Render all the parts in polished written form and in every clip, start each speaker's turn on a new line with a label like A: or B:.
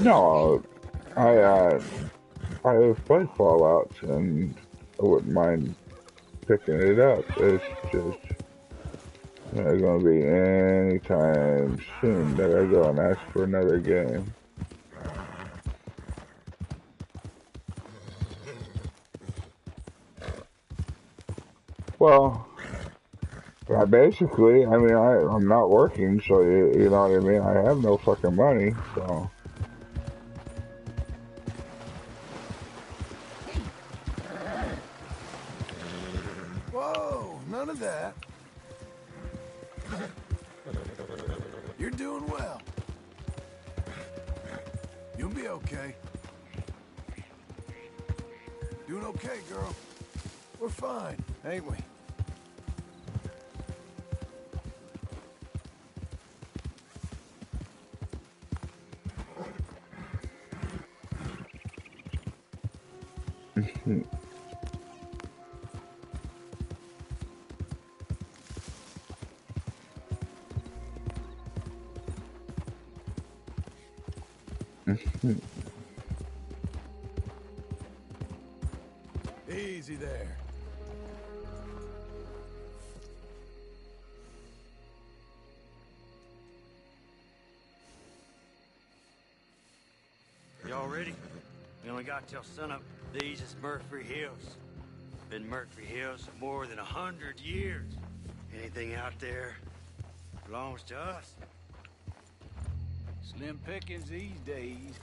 A: No, I have played Fallout and I wouldn't mind picking it up. It's just not gonna be any time soon that I go and ask for another game. Well, basically, I mean, I'm not working, so you know what I mean? I have no fucking money, so.
B: Whoa, none of that. You're doing well. You'll be okay. Doing okay, girl. We're fine, ain't we? Easy there.
C: Y'all ready? We only got till sunup. These is Murphy Hills. Been Murphy Hills for more than 100 years. Anything out there belongs to us.
D: Slim pickings these days.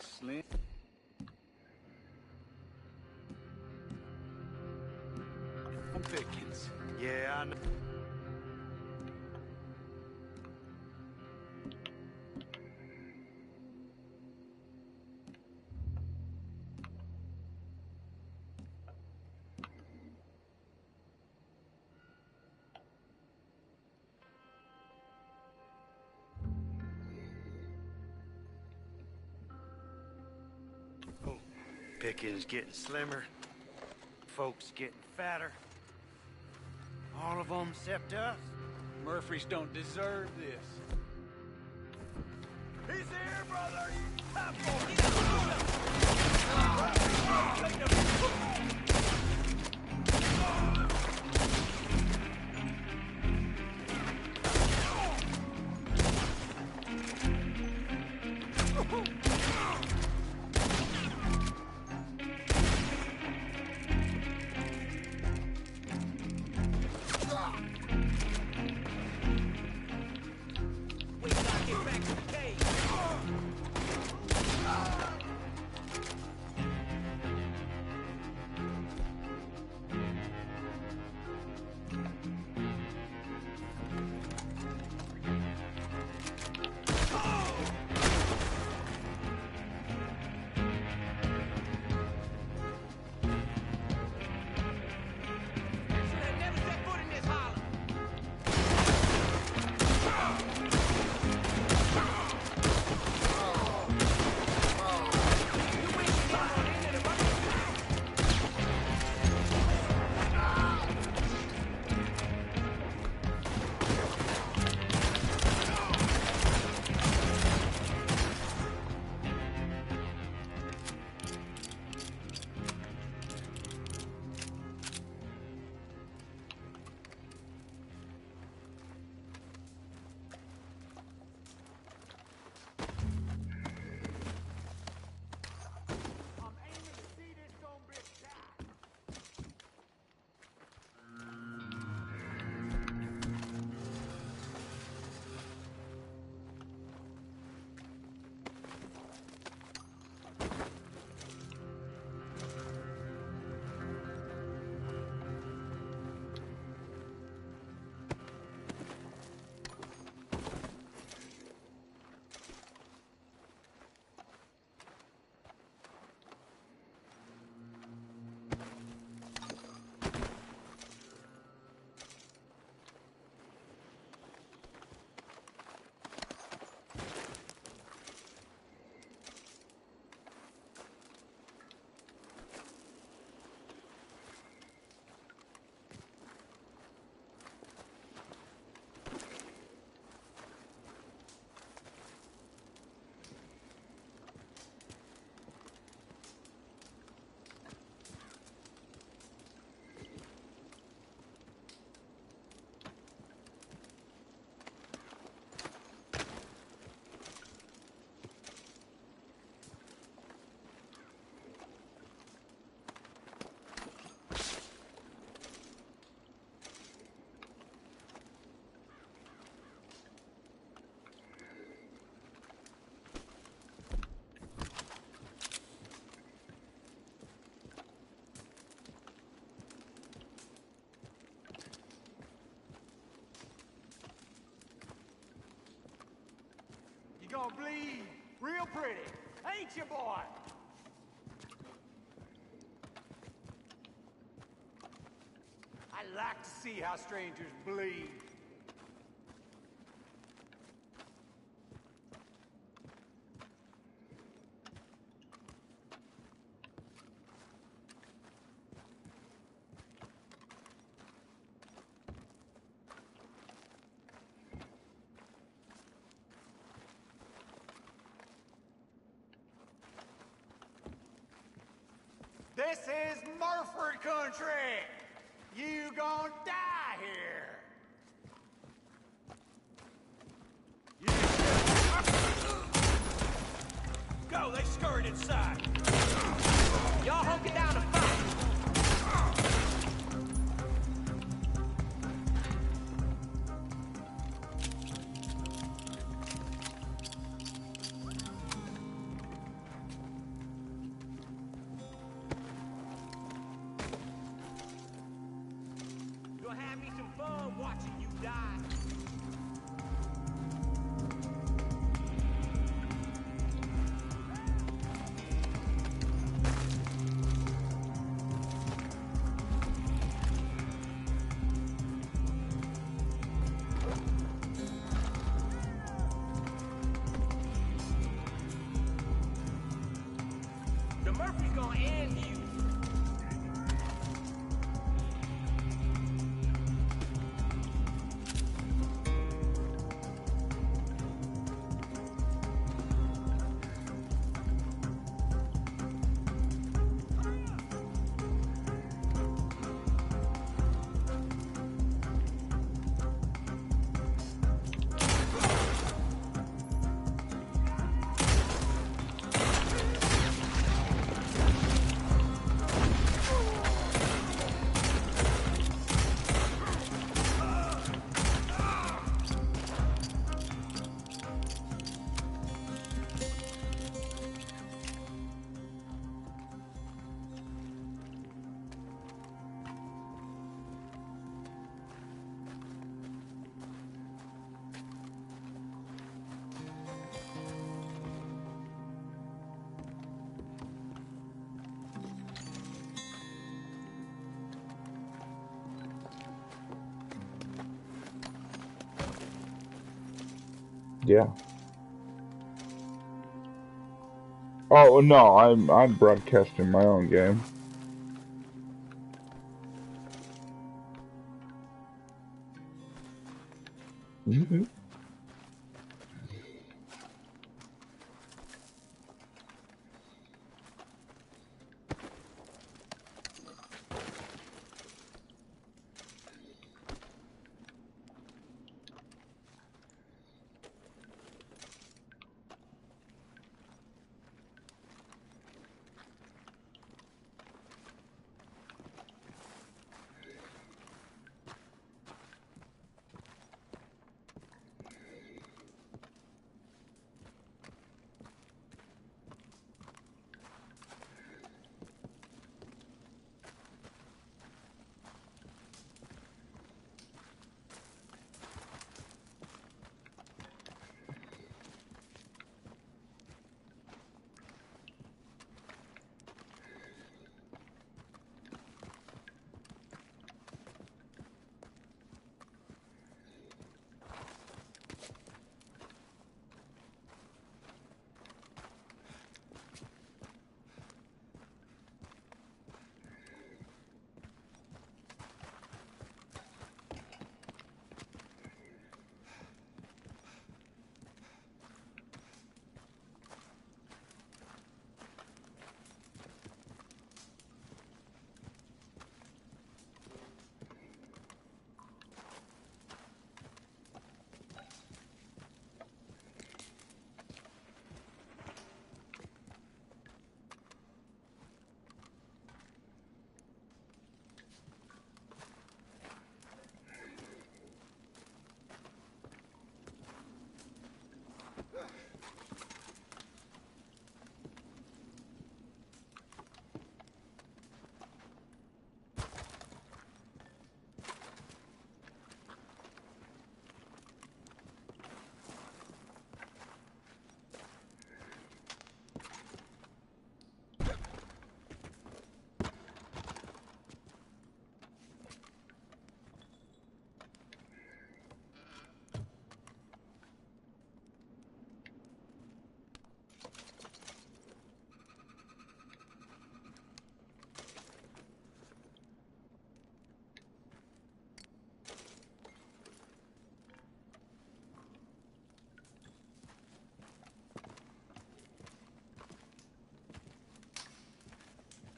D: Slim. Pickings.
C: Yeah, I know. Pickings getting slimmer, folks getting fatter. All of them except us.
D: Murphys don't deserve this.
B: He's here, brother!
D: gonna bleed real pretty, ain't you, boy? I like to see how strangers bleed. This is Murford country. You gonna die here. Go, they scurried inside. Y'all hunker down to fight. You'll have me some fun watching you die. The Murphy's gonna end you.
A: Yeah. Oh no, I'm broadcasting my own game. Mm-hmm.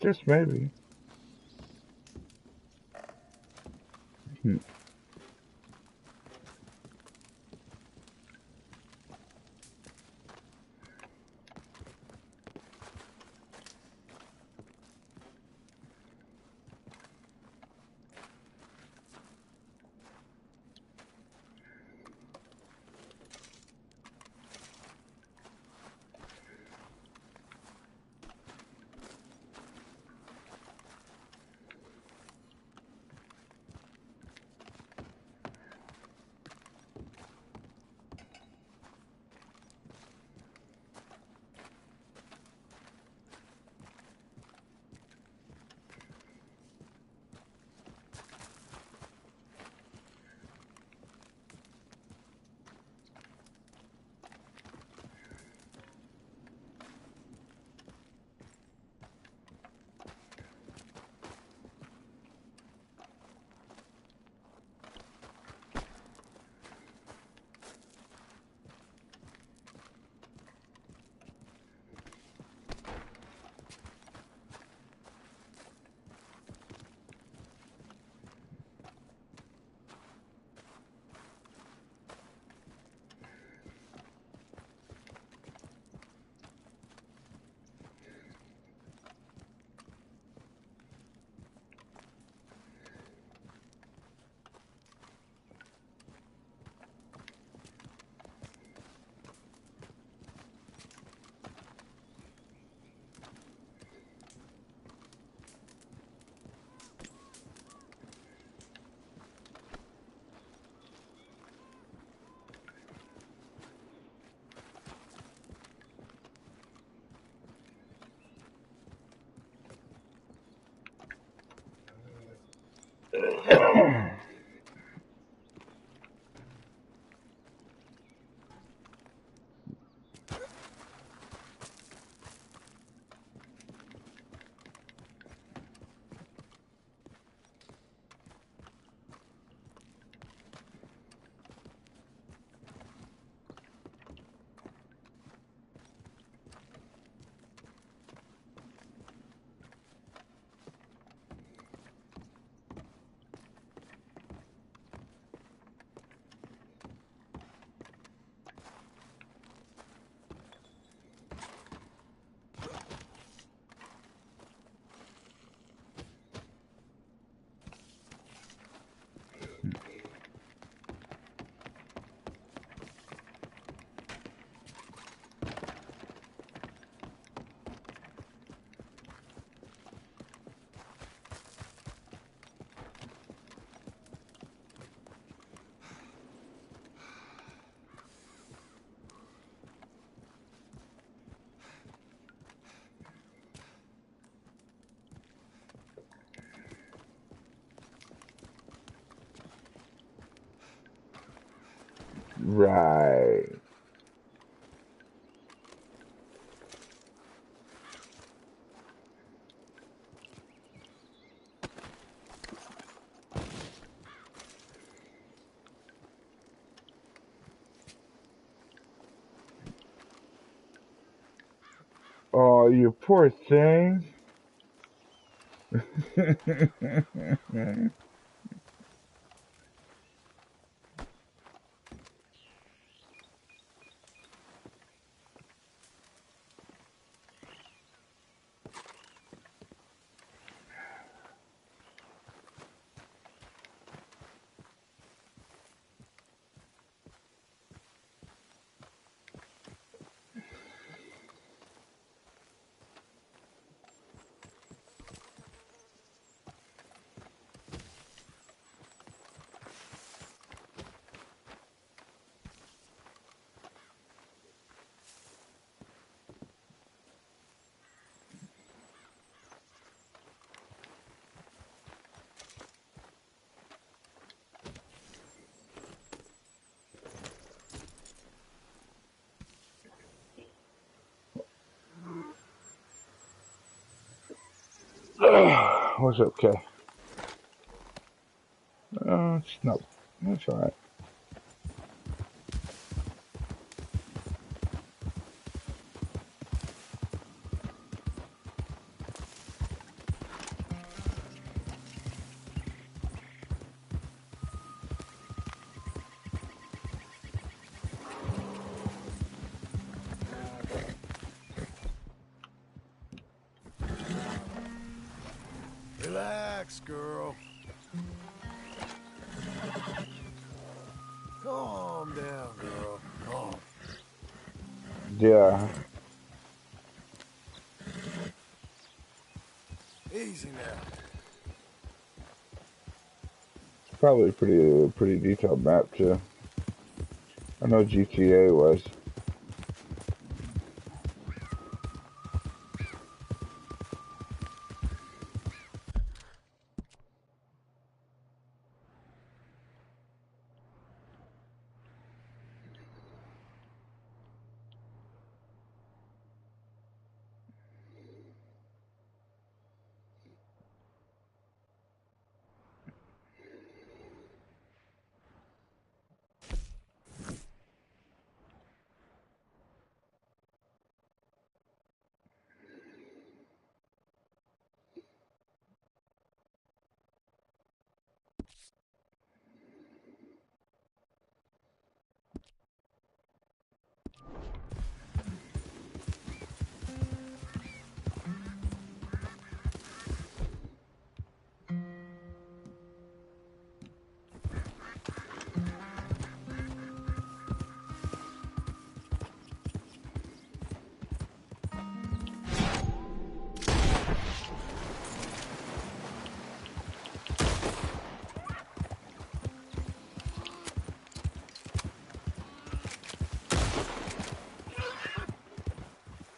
A: Just maybe. Hmm. Right. Oh, you poor thing. What's okay? It's not. That's alright.
B: Relax, girl. Calm down, girl. Calm.
A: Yeah,
B: Easy now.
A: probably pretty detailed map too. I know GTA was.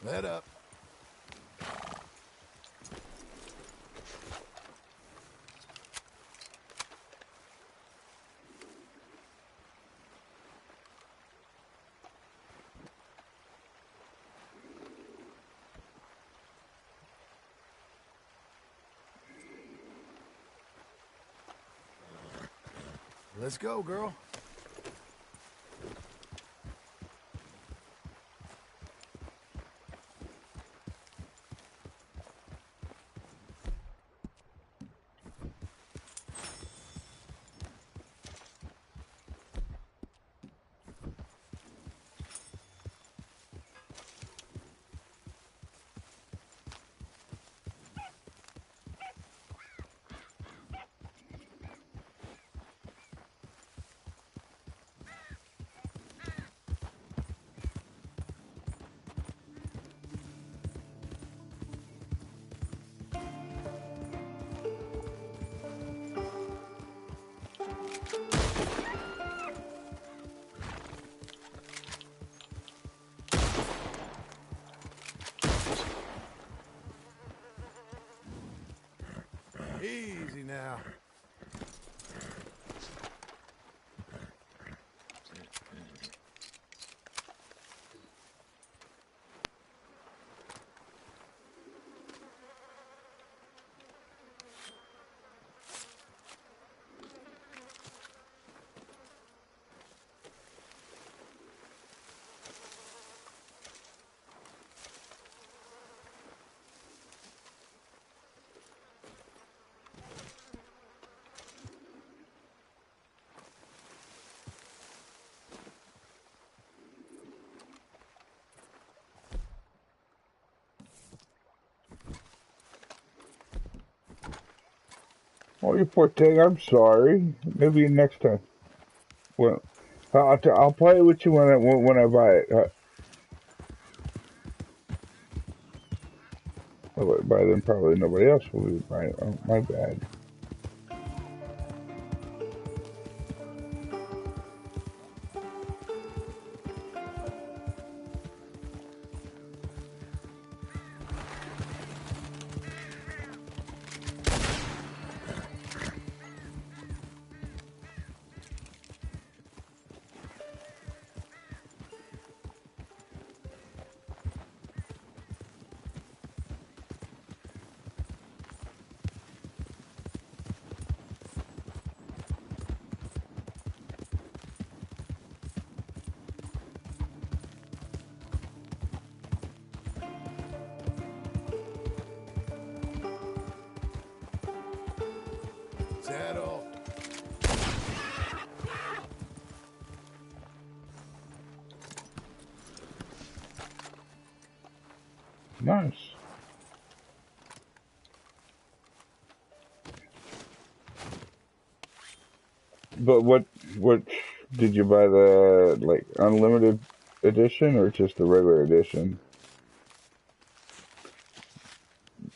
B: Let up. Let's go, girl. Easy now.
A: Oh, you poor thing. I'm sorry. Maybe next time. Well, I'll play it with you when I buy it. Well, by then, probably nobody else will be buying it. Oh, my bad.
B: Settle.
A: Nice. But what did you buy, the like unlimited edition or just the regular edition?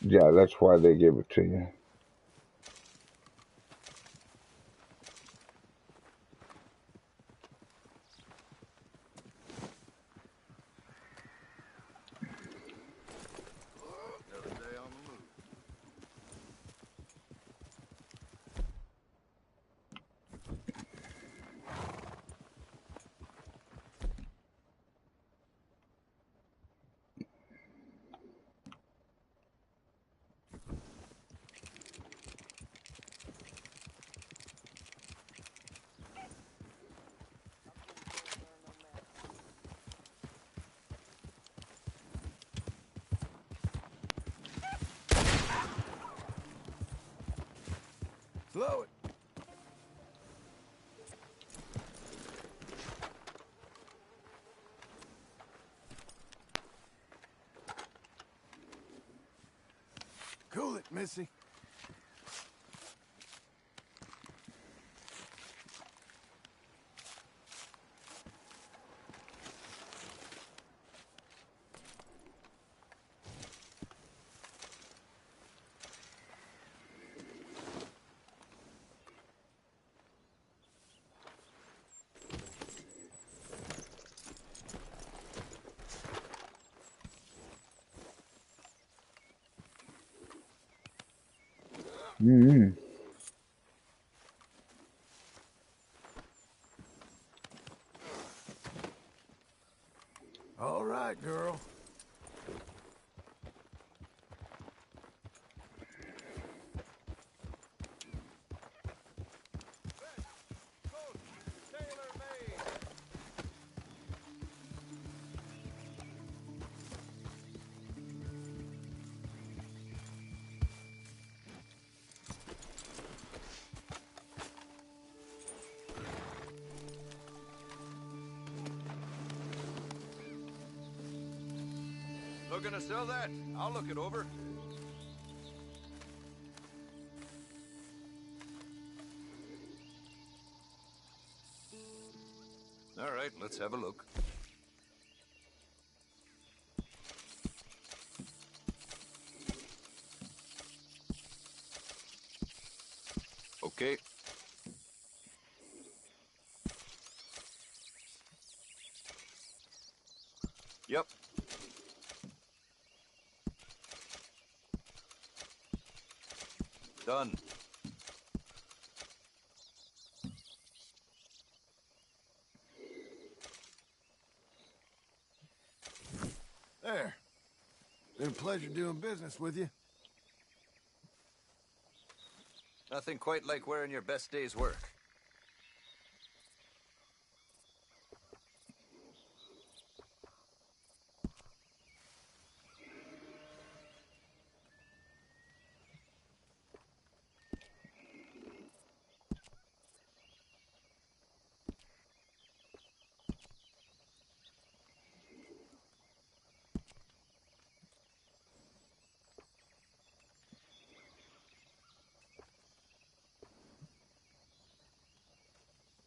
A: Yeah, that's why they gave it to you.
B: Another day on the move. Slow it. Cool it, Missy.
A: Mm-hmm.
B: All right, girl.
E: Looking to sell that? I'll look it over. All right, let's have a look. Okay. Yep. Done.
B: There. Been a pleasure doing business with you.
E: Nothing quite like wearing your best day's work.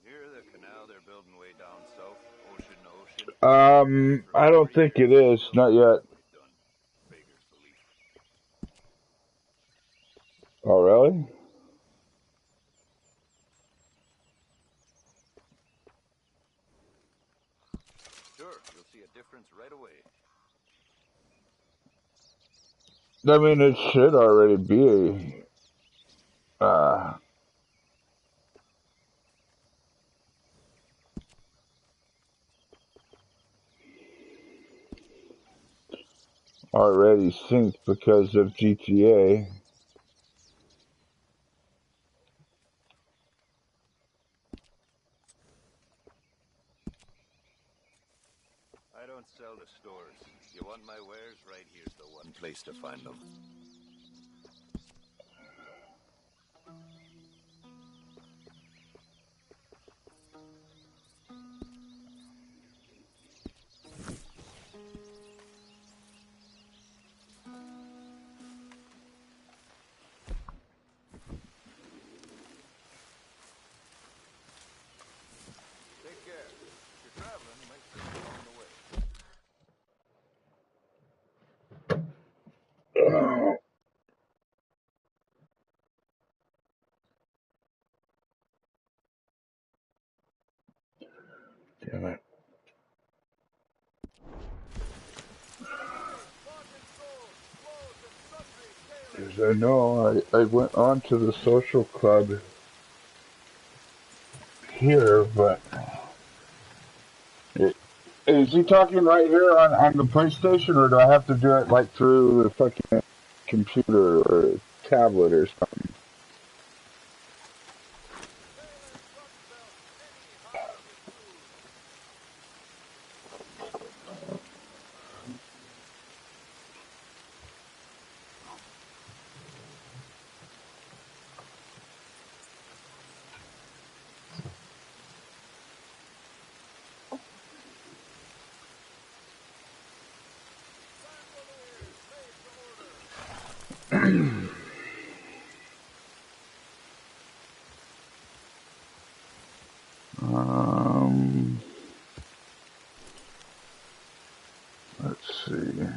E: Near the canal they're building way down south, ocean to ocean. For
A: I don't
E: 40
A: think
E: years,
A: it is,
E: they'll
A: not
E: never
A: yet.
E: get it done. Beggars belief.
A: Oh, really?
E: Sure, you'll see a difference right away.
A: I mean, it should already be. Uh, Already synced because of GTA.
E: I don't sell to stores. You want my wares? Right here's the one place to find them.
A: Damn it. As I know, I went on to the social club here, but is he talking right here on the PlayStation, or do I have to do it like through the fucking computer or tablet or something? Um, let's see.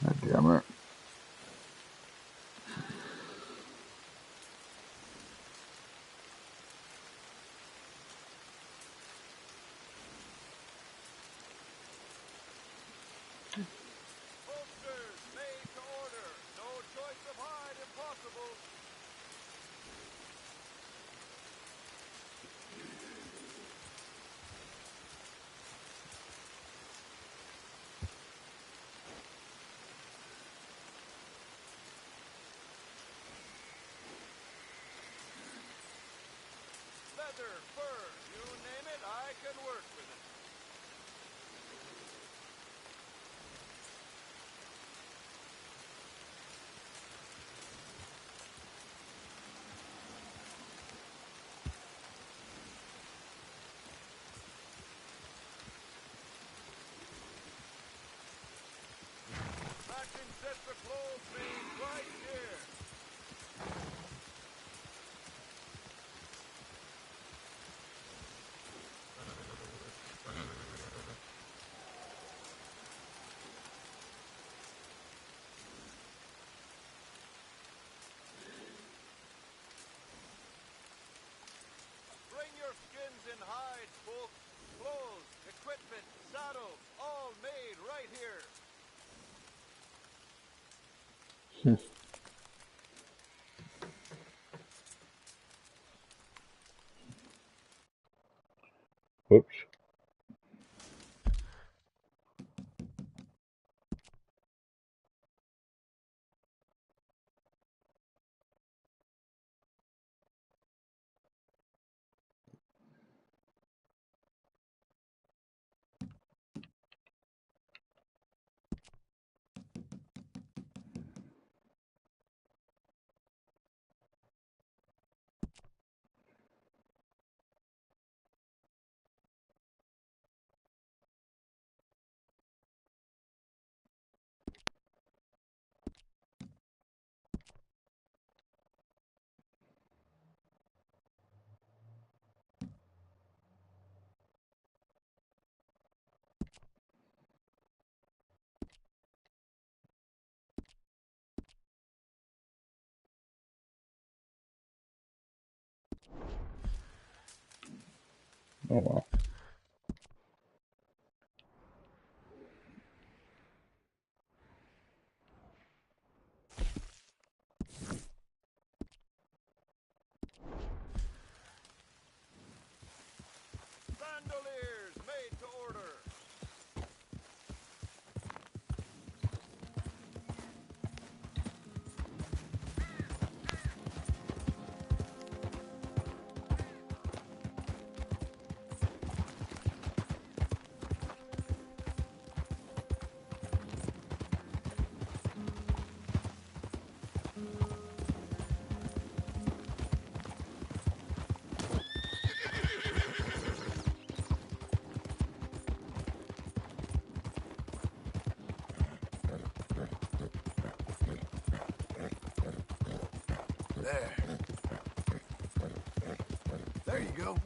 A: God damn it.
E: get the clothes made right here. Bring your skins and hides, folks. Clothes, equipment, saddles, all made right here.
A: Whoops. Oh wow.
E: Bandoliers made to order.
B: There. There you go.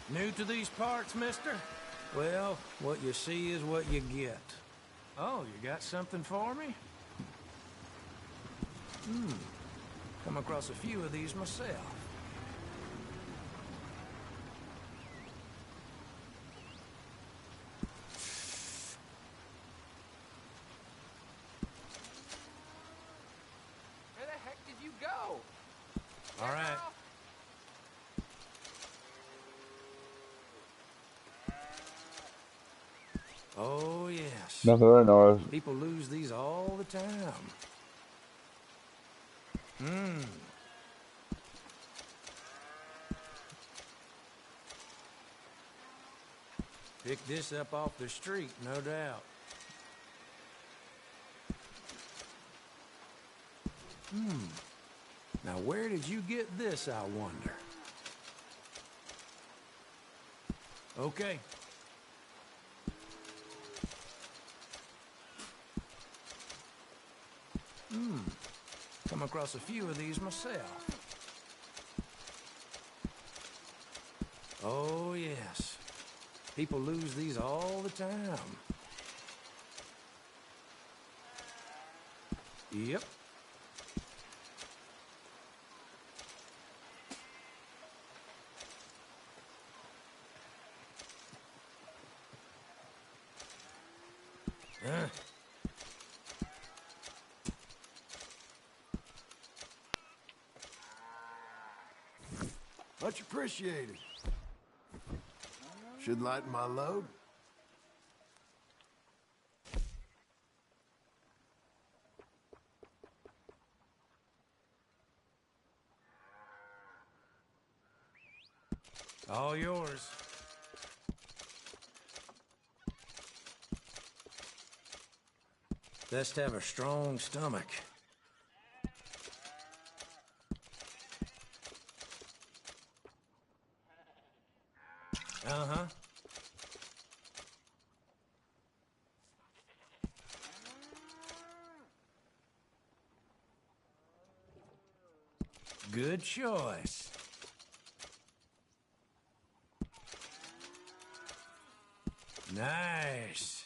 D: New to these parts, mister? Well, what you see is what you get. Oh, you got something for me? Come across a few of these myself.
F: Where the heck did you go?
D: All right. Oh, yes.
A: Nothing I know of.
D: People lose these all the time. Picked this up off the street, no doubt. Now, where did you get this, I wonder? Okay. Come across a few of these myself. Oh, yes. People lose these all the time. Yep.
B: Much appreciated. Should lighten my load.
D: All yours. Best have a strong stomach. Uh-huh. Good choice. Nice.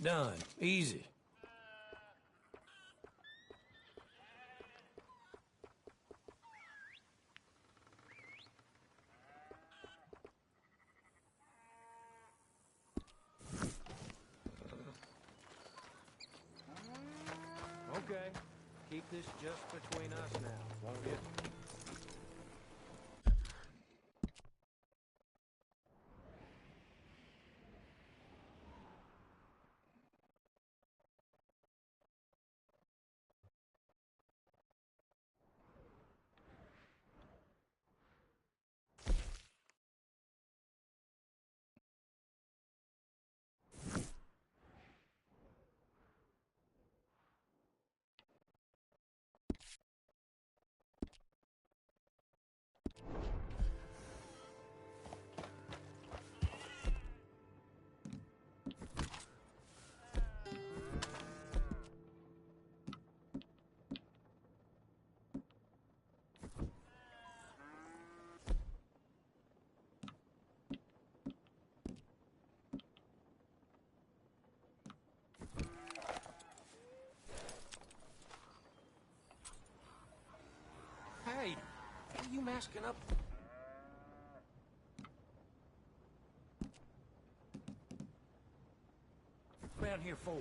D: Done. Easy. Okay. Keep this just between us now, won't you? Hey, what are you masking up? Around here for?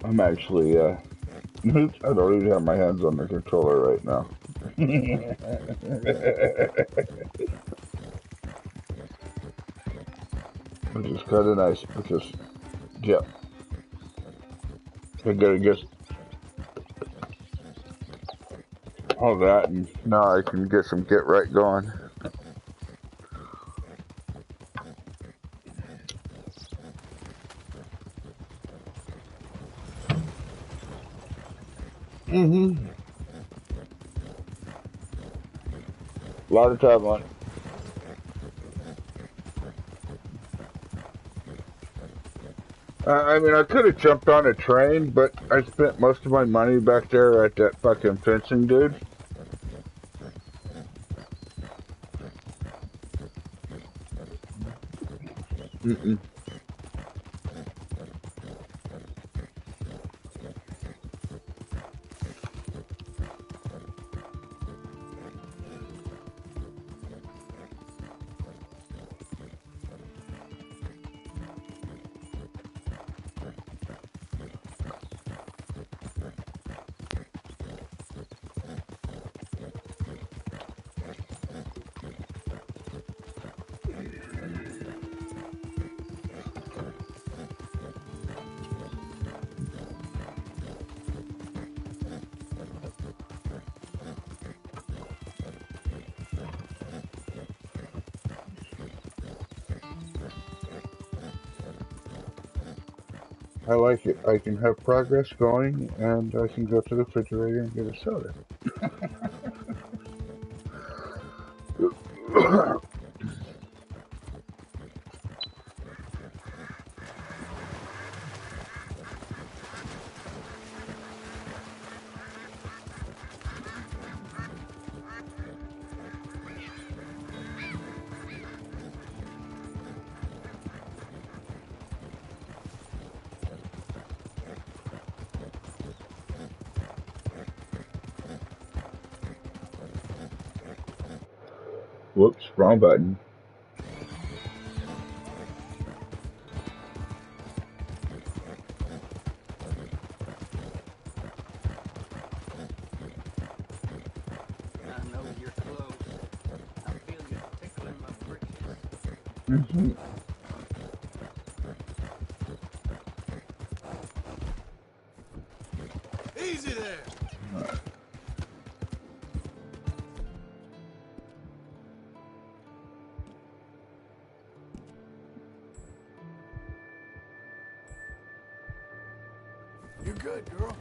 A: I'm actually, I don't even have my hands on the controller right now. Which is kind of nice because, yeah, I gotta get all that, and now I can get some get right going. A lot of time on it. I mean, I could have jumped on a train, but I spent most of my money back there at that fucking fencing dude. Mm-mm. I like it. I can have progress going, and I can go to the refrigerator and get a soda. Whoops, wrong button.
D: I know you're close. I feel you tickling my britches.
A: Hmm.
B: Easy there. You're good, girl.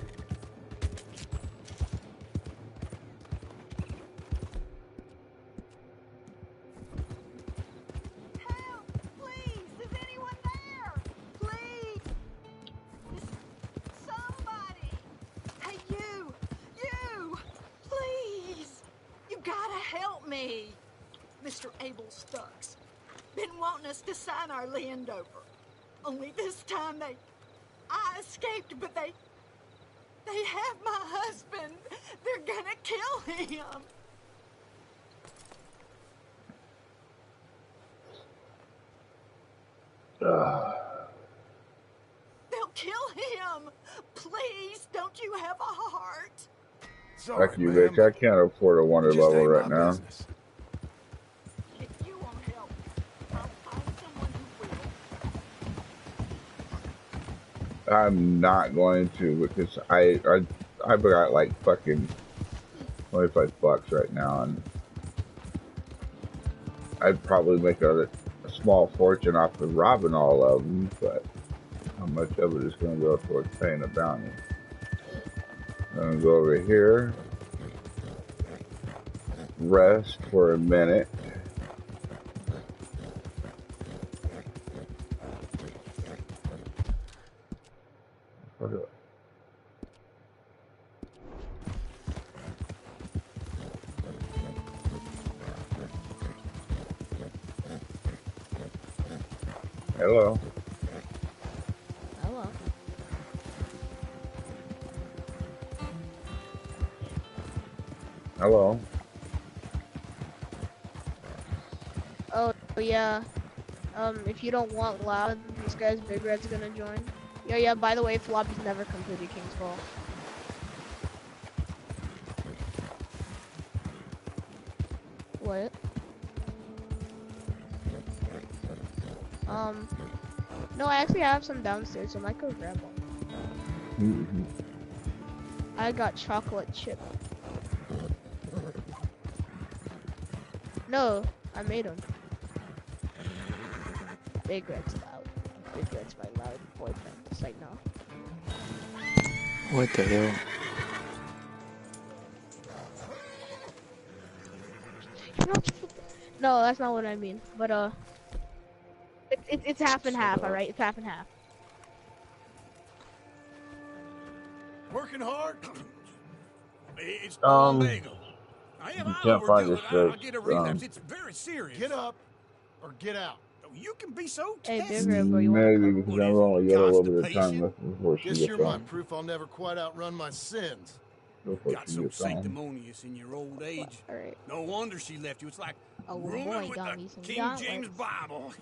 G: Help! Please! Is anyone there? Please! Somebody! Hey, you! You! Please! You gotta help me! Mr. Abel Stucks. Been wanting us to sign our land over. Only this time I escaped, but they have my husband. They're gonna kill him. They'll kill him. Please, don't you have a heart?
A: Fuck
B: Sorry,
A: you,
B: ma'am,
A: bitch.
B: but
A: I can't afford a
B: it
A: wonder
B: just
A: level
B: ain't
A: right
B: my
A: now.
B: business.
G: If you won't help, I'll find someone who will.
A: I'm not going to because I've got like fucking 25 bucks right now, and I'd probably make a small fortune off of robbing all of them, but how much of it is going to go towards paying a bounty? I'm going to go over here, rest for a minute. Hello.
H: Hello.
A: Hello.
H: Oh yeah. If you don't want loud, this guy's Big Red's gonna join. Yeah, by the way, Floppy's never completed King's Fall. What? No, I actually have some downstairs, so I might go grab one.
A: Mm-hmm.
H: I got chocolate chip. No, I made them. Big Red's loud. Big Red's my loud boyfriend. It's like, no.
I: What the hell?
H: No, that's not what I mean. But it's half and half. All right, it's half and half.
B: Working hard?
J: It's
A: Um,
J: bagel. I am
A: you can't find
J: overdo
A: this
J: it. I'll
A: fix.
J: get a relapse. It's very serious.
B: Get up or get out.
J: You can be so
H: Hey,
J: testy.
H: Big Red, bro, you wanna
A: Maybe
H: come?
A: because I've only got a little bit of time
J: Constipation?
A: left before she
B: Guess
A: gets
B: you're my
A: on.
B: proof I'll never quite outrun my sins.
A: Before
J: Got
A: she
J: so
A: gets on.
J: sanctimonious in your old age.
H: All right.
J: No wonder she left you. It's like
H: Oh,
J: rooming
H: boy,
J: with
H: got
J: the
H: me some
J: King
H: gauntlets.
J: James Bible.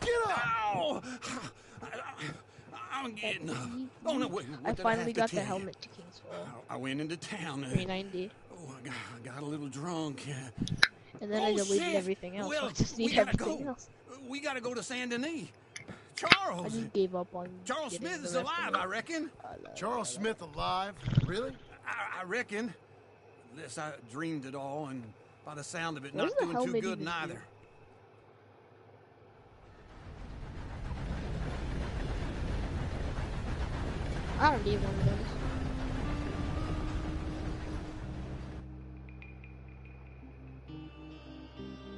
B: Get up!
J: Ow! I'm getting. Oh no! What
H: I
J: did
H: finally
J: have to
H: got the
J: tell you?
H: helmet to King's Fall.
J: I went into town.
H: 390.
J: Oh, I got a little drunk.
H: And then I deleted
J: shit.
H: everything else.
J: Well,
H: I just
J: we
H: need
J: gotta
H: everything
J: go.
H: else.
J: We gotta go to Saint Denis.
H: I
J: Charles.
H: just gave up on
J: Charles
H: getting
J: Smith
H: the
J: is
H: rest of
J: alive,
H: it.
J: I reckon.
B: Charles Smith alive? Really?
J: I reckon. Unless I dreamed it all, and by the sound of it,
H: What
J: not
H: does the
J: doing too
H: helmet
J: good
H: even do?
J: neither.
H: I don't need one of those.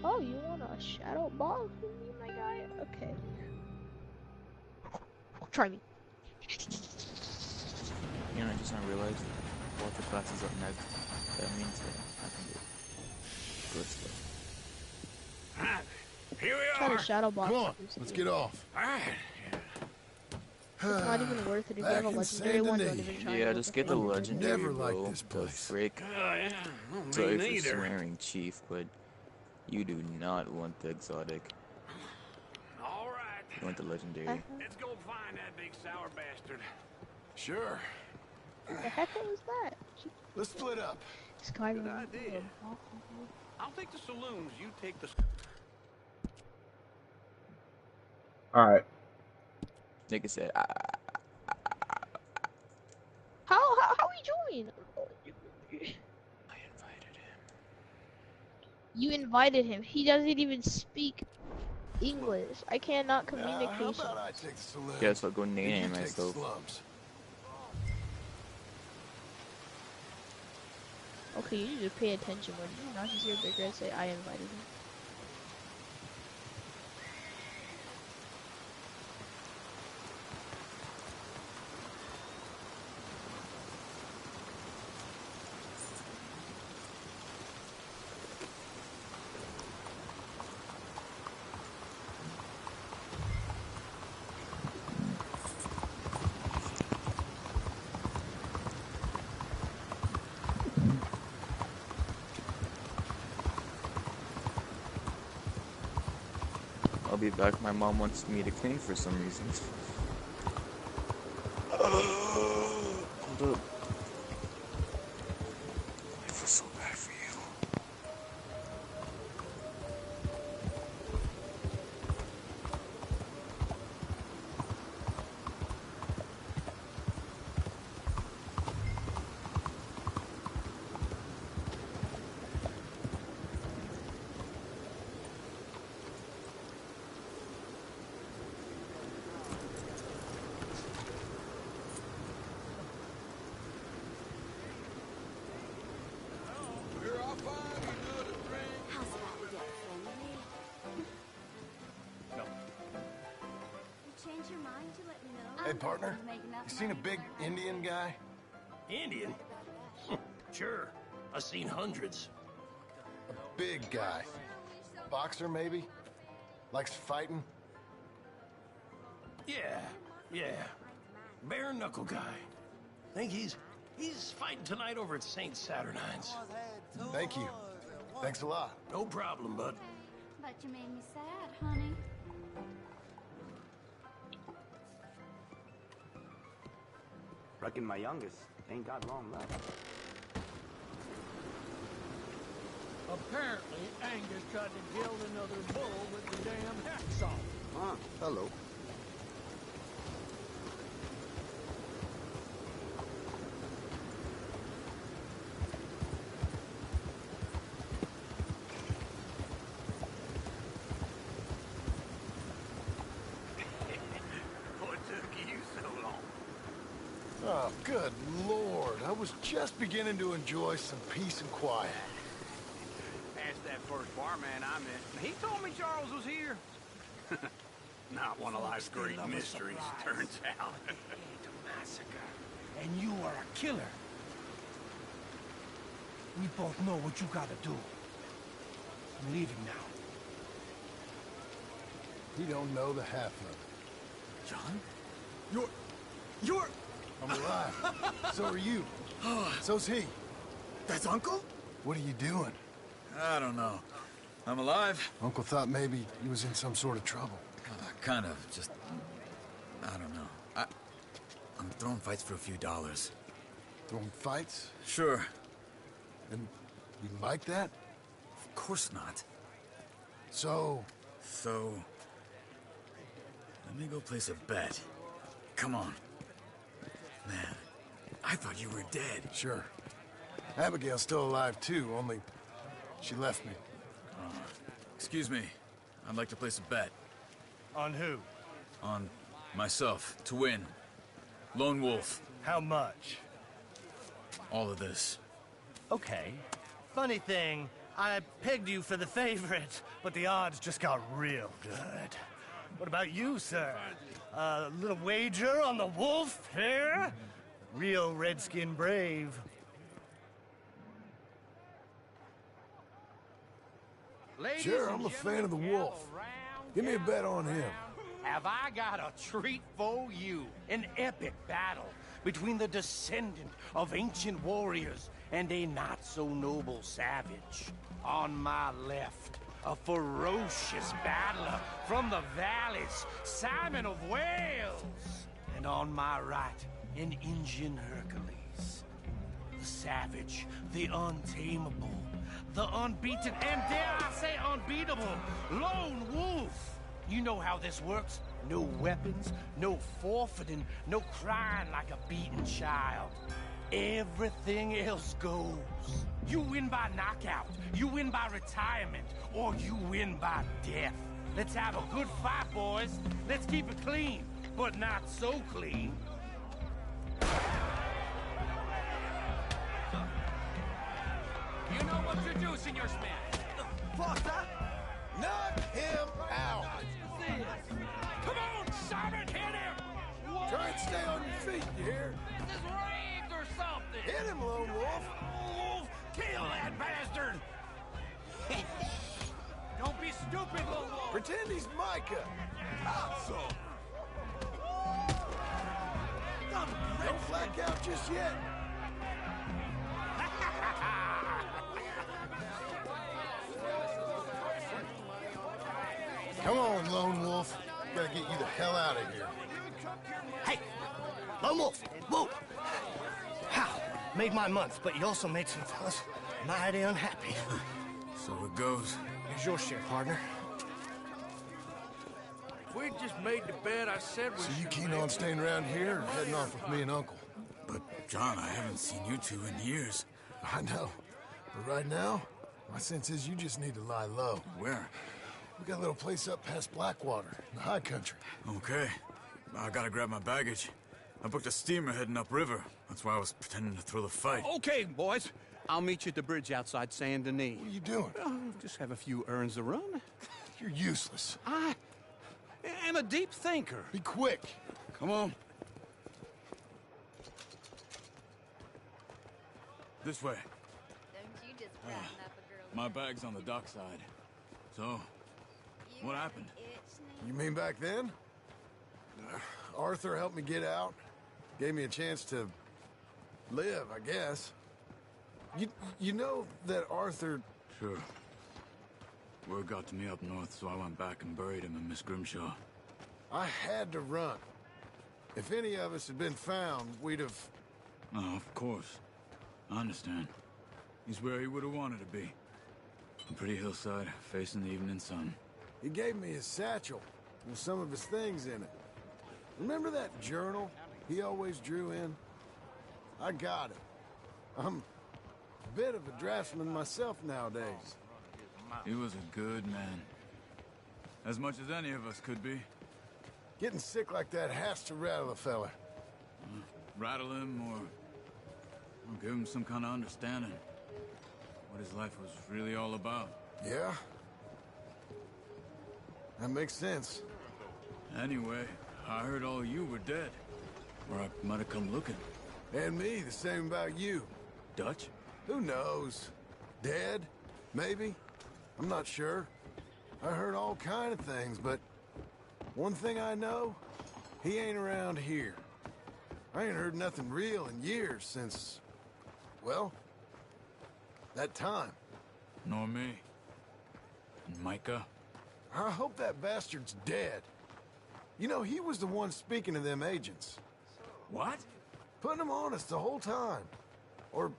H: Oh, you want a shadow ball from me, my guy? Okay. Try me.
I: You know, I just now realized water class is up next. That means I can do good stuff.
J: Alright, here we
H: Try
J: are.
H: to shadow box.
B: Come on, let's get off.
J: Alright.
H: It's not even worth it if you
B: Back
H: have a
B: in
H: legendary
B: Saint
H: one. Don't
B: Denis.
H: even try.
I: Yeah,
H: and
I: just
H: look
I: get
H: at
I: the
H: it.
I: legendary,
B: Never
I: bro.
B: liked this
I: The
B: place.
I: frick.
J: Yeah. Oh, me
I: Sorry for
J: neither.
I: swearing, Chief, but you do not want the exotic.
J: Alright.
I: You want the legendary.
J: Let's go find that big sour bastard.
B: Sure.
H: The heck was that?
B: Let's split up.
H: Sky
J: Good idea. I'll take the saloons. You take the.
A: Alright.
I: Nigga said,
H: How we join?
I: I invited him.
H: You invited him. He doesn't even speak English. I cannot
B: How
H: communication.
B: about I take the saloon?
I: Guess I'll go
B: and you
I: name
B: take the
I: myself.
B: slums.
H: Okay, you need to pay attention when you not just hear Big Red say I invited him.
I: I'll be back. My mom wants me to clean for some reason. Hold up. I feel so bad for you.
B: Hey, partner. You seen a big Indian guy?
K: Indian? Sure. I've seen hundreds.
B: A big guy. Boxer, maybe? Likes fighting?
K: Yeah. Bare knuckle guy. Think he's fighting tonight over at St. Saturnine's.
B: Thank you. Thanks a lot.
K: No problem, bud.
L: But you made me sad, honey. Reckon my youngest ain't got long left.
D: Apparently, Angus tried to kill another bull with the damn hacksaw.
L: Huh, hello.
C: What took you so long?
B: Oh, good Lord. I was just beginning to enjoy some peace and quiet.
J: Asked that first barman I met. He told me Charles was here.
C: Not one of life's great mysteries, turns out.
K: To massacre. And you are a killer. We both know what you gotta do. I'm leaving now.
B: He don't know the half of it.
J: John?
B: You're... I'm alive. So are you. So's he.
J: That's Uncle?
B: What are you doing?
M: I don't know. I'm alive.
B: Uncle thought maybe he was in some sort of trouble.
M: Kind of. Just... I don't know. I'm throwing fights for a few dollars.
B: Throwing fights?
M: Sure.
B: And you like that?
M: Of course not.
B: So...
M: So... Let me go place a bet. Come on. Man, I thought you were dead.
B: Sure. Abigail's still alive, too, only she left me.
M: Excuse me. I'd like to place a bet.
N: On who?
M: On myself, to win. Lone Wolf.
N: How much?
M: All of this.
N: Okay. Funny thing, I pegged you for the favorite, but the odds just got real good. What about you, sir? A little wager on the wolf here? Real redskin brave.
B: Sure, I'm a fan of the wolf. Give me a bet on him.
K: Have I got a treat for you? An epic battle between the descendant of ancient warriors and a not-so-noble savage. On my left, a ferocious battler from the valleys, Simon of Wales. And on my right, an Indian Hercules. The savage, the untamable, the unbeaten, and dare I say unbeatable, Lone Wolf. You know how this works. No weapons, no forfeiting, no crying like a beaten child. Everything else goes. You win by knockout, you win by retirement, or you win by death. Let's have a good fight, boys. Let's keep it clean, but not so clean.
F: You know what to do, Senor Smith.
B: Fuck that! Knock him out!
F: Come on, Simon, hit him! What?
B: Try and stay on your feet, you hear?
F: This is rigged or something!
B: Hit him, Lone Wolf!
F: Wolf, kill that bastard! Don't be stupid, Lone Wolf!
B: Pretend he's Micah! Awesome! Don't flack out just yet! Come on, Lone Wolf. Gotta get you the hell out of here.
N: Hey! Lone Wolf! Whoa! How? Made my month, but you also made some fellas mighty unhappy.
M: So it goes.
N: Here's your share, partner.
D: If we just made the bet I said we
B: So you keen on staying around here or heading off with me and Uncle?
M: But, John, I haven't seen you two in years.
B: I know. But right now, my sense is you just need to lie low.
M: Where?
B: We got a little place up past Blackwater, in the high country.
M: Okay. I gotta grab my baggage. I booked a steamer heading upriver. That's why I was pretending to throw the fight.
J: Okay, boys. I'll meet you at the bridge outside Saint Denis.
B: What are you doing?
J: Oh, just have a few errands to run.
B: You're useless.
J: I am a deep thinker.
B: Be quick.
M: Come on. This way.
O: Don't you just brighten up a girl.
M: My bag's on the dockside. So, what happened?
B: You mean back then? Arthur helped me get out. Gave me a chance to live, I guess. You know that Arthur...
M: Sure. Word got to me up north, so I went back and buried him in Miss Grimshaw.
B: I had to run. If any of us had been found, we'd have...
M: Oh, of course. I understand. He's where he would have wanted to be. A pretty hillside, facing the evening sun.
B: He gave me his satchel with some of his things in it. Remember that journal he always drew in? I got it. I'm a bit of a draftsman myself nowadays.
M: He was a good man. As much as any of us could be.
B: Getting sick like that has to rattle a fella.
M: Rattle him or give him some kind of understanding. What his life was really all about.
B: Yeah? That makes sense.
M: Anyway, I heard all you were dead. Or I might have come looking.
B: And me, the same about you.
M: Dutch?
B: Who knows? Dead? Maybe? I'm not sure. I heard all kind of things, but one thing I know, he ain't around here. I ain't heard nothing real in years since, well, that time.
M: Nor me. And Micah?
B: I hope that bastard's dead. You know, he was the one speaking to them agents.
M: What?
B: Putting them on us the whole time. Or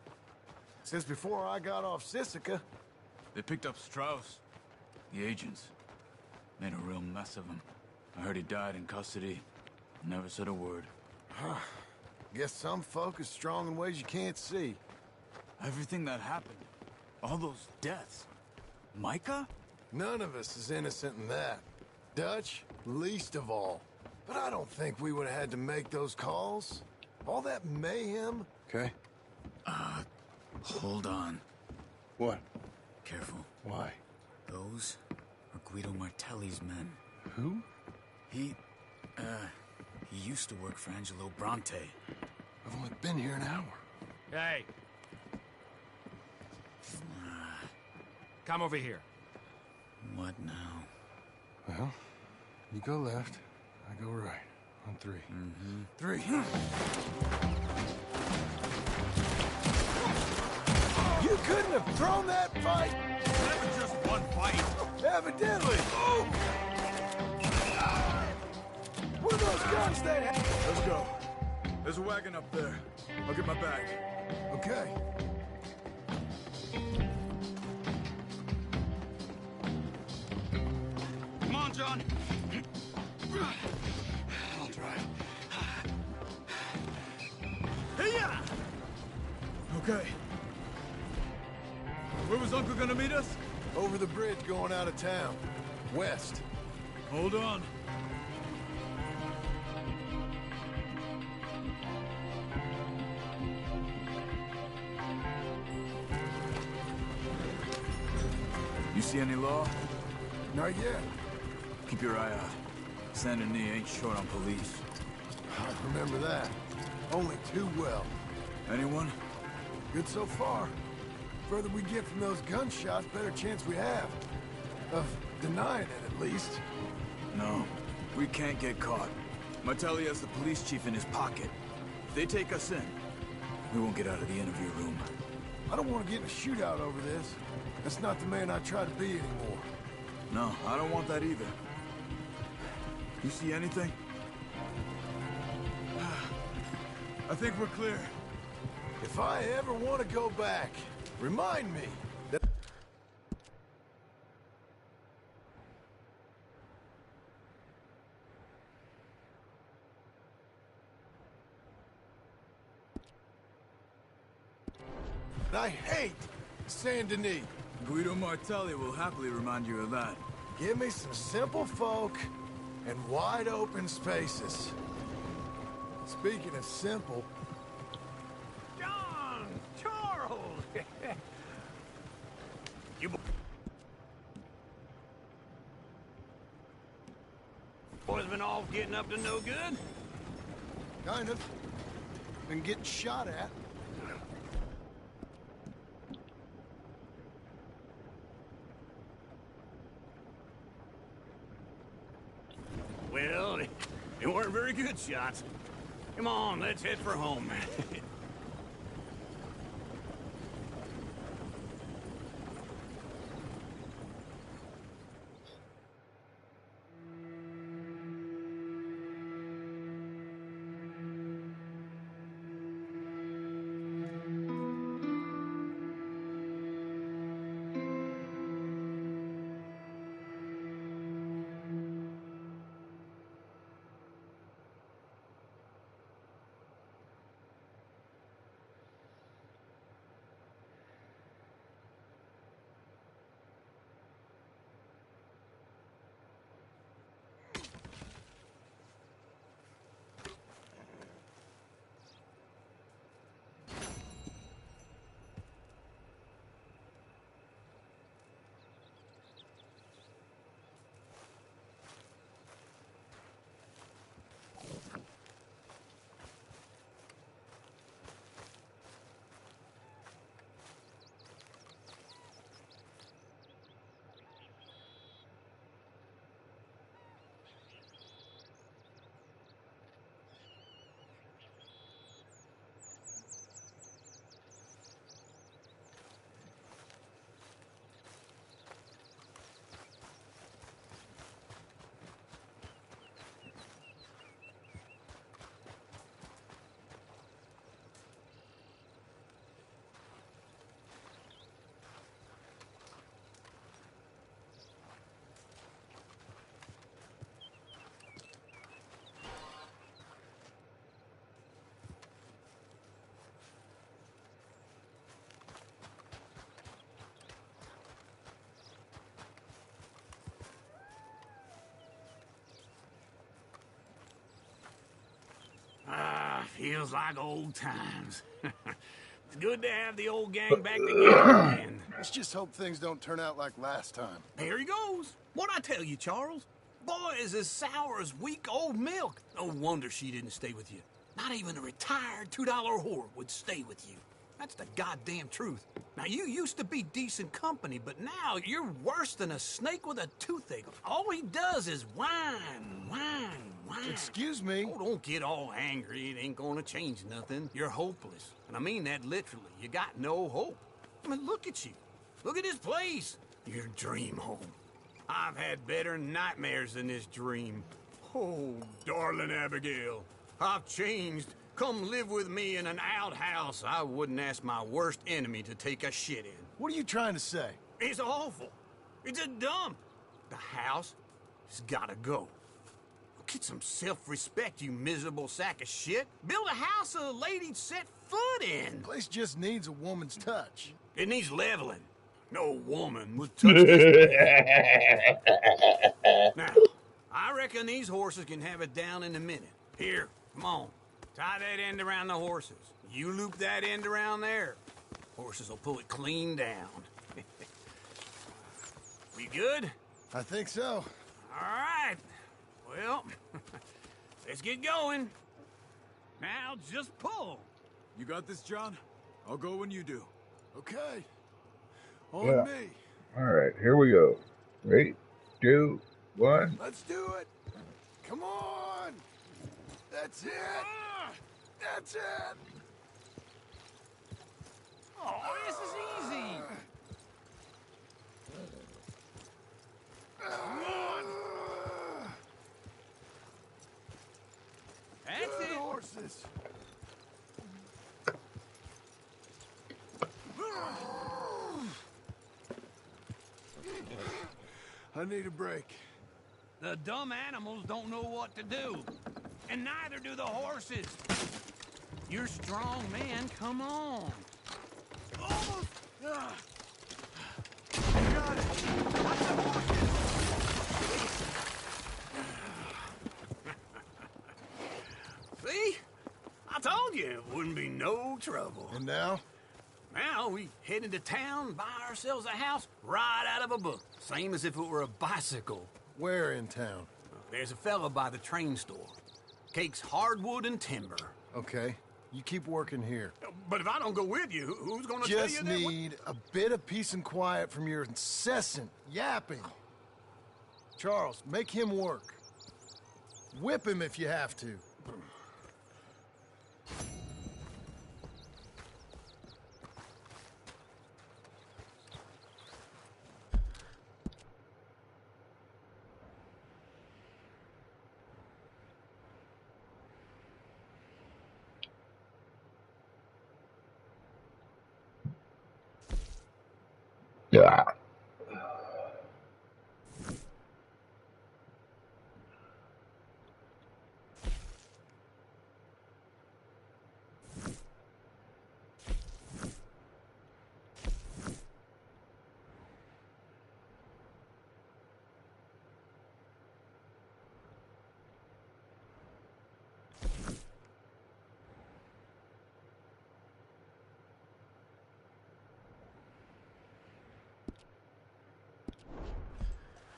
B: since before I got off Sisika.
M: They picked up Strauss. The agents. Made a real mess of him. I heard he died in custody. Never said a word.
B: Guess some folk is strong in ways you can't see.
M: Everything that happened. All those deaths. Micah?
B: None of us is innocent in that. Dutch, least of all. But I don't think we would have had to make those calls. All that mayhem.
A: Okay.
M: Hold on.
A: What?
M: Careful.
A: Why?
M: Those are Guido Martelli's men.
A: Who?
M: He used to work for Angelo Bronte.
B: I've only been here an hour.
D: Hey. Come over here.
M: What now?
B: Well, you go left, I go right. On three.
M: Mm-hmm.
B: Three. You couldn't have thrown that fight!
J: That was just one fight.
B: Evidently! Oh! What are those guns they have?
M: Let's go. There's a wagon up there. I'll get my bag.
B: Okay.
C: Come on, John. I'll drive.
M: Hey-ya! Okay. Where was Uncle gonna meet us?
B: Over the bridge going out of town. West.
M: Hold on. You see any law?
B: Not yet.
M: Keep your eye out. Saint Denis ain't short on police.
B: I remember that. Only too well.
M: Anyone?
B: Good so far. Further we get from those gunshots, better chance we have. Of denying it, at least.
M: No. We can't get caught. Martelli has the police chief in his pocket. If they take us in, we won't get out of the interview room.
B: I don't want to get in a shootout over this. That's not the man I try to be anymore.
M: No, I don't want that either. You see anything? I think we're clear.
B: If I ever want to go back, remind me that... I hate Saint Denis.
M: Guido Martelli will happily remind you of that.
B: Give me some simple folk and wide open spaces. Speaking of simple...
N: John! Charles! You boys been all getting up to no good?
B: Kind of. Been getting shot at.
N: Well, they weren't very good shots. Come on, let's head for home.
M: feels like old times. It's good to have the old gang back together again.
B: Let's just hope things don't turn out like last time.
J: There he goes. What'd I tell you, Charles? Boy is as sour as week-old milk. No wonder she didn't stay with you. Not even a retired $2 whore would stay with you. That's the goddamn truth. Now, you used to be decent company, but now you're worse than a snake with a toothache. All he does is whine.
B: Excuse me?
J: Oh, don't get all angry. It ain't gonna change nothing. You're hopeless. And I mean that literally. You got no hope. I mean, look at you. Look at this place. Your dream home. I've had better nightmares than this dream. Oh, darling Abigail, I've changed. Come live with me in an outhouse I wouldn't ask my worst enemy to take a shit in.
B: What are you trying to say?
J: It's awful. It's a dump. The house has gotta go. Get some self-respect, you miserable sack of shit. Build a house a lady'd set foot in.
B: The place just needs a woman's touch.
J: It needs leveling. No woman would touch this place. Now, I reckon these horses can have it down in a minute. Here, come on. Tie that end around the horses. You loop that end around there. Horses will pull it clean down. We good?
B: I think so.
J: All right. Well, let's get going. Now, just pull.
P: You got this, John? I'll go when you do.
B: Okay. On
A: Yeah.
B: me.
A: All right, here we go. 3, 2, 1.
B: Let's do it. Come on. That's it. That's it.
J: Oh, this is easy.
B: Come on.
J: That's
B: Good
J: it.
B: horses. I need a break.
J: The dumb animals don't know what to do. And neither do the horses. You're strong, man. Come on.
B: Almost. Got it. Watch the horses.
J: See? I told you it wouldn't be no trouble.
B: And now?
J: Now we head into town, buy ourselves a house right out of a book. Same as if it were a bicycle.
B: Where in town?
J: There's a fella by the train store. Cakes hardwood and timber.
B: Okay. You keep working here.
J: But if I don't go with you, who's gonna tell you
B: Just
J: that?
B: need a bit of peace and quiet from your incessant yapping. Charles, make him work. Whip him if you have to.
A: Yeah.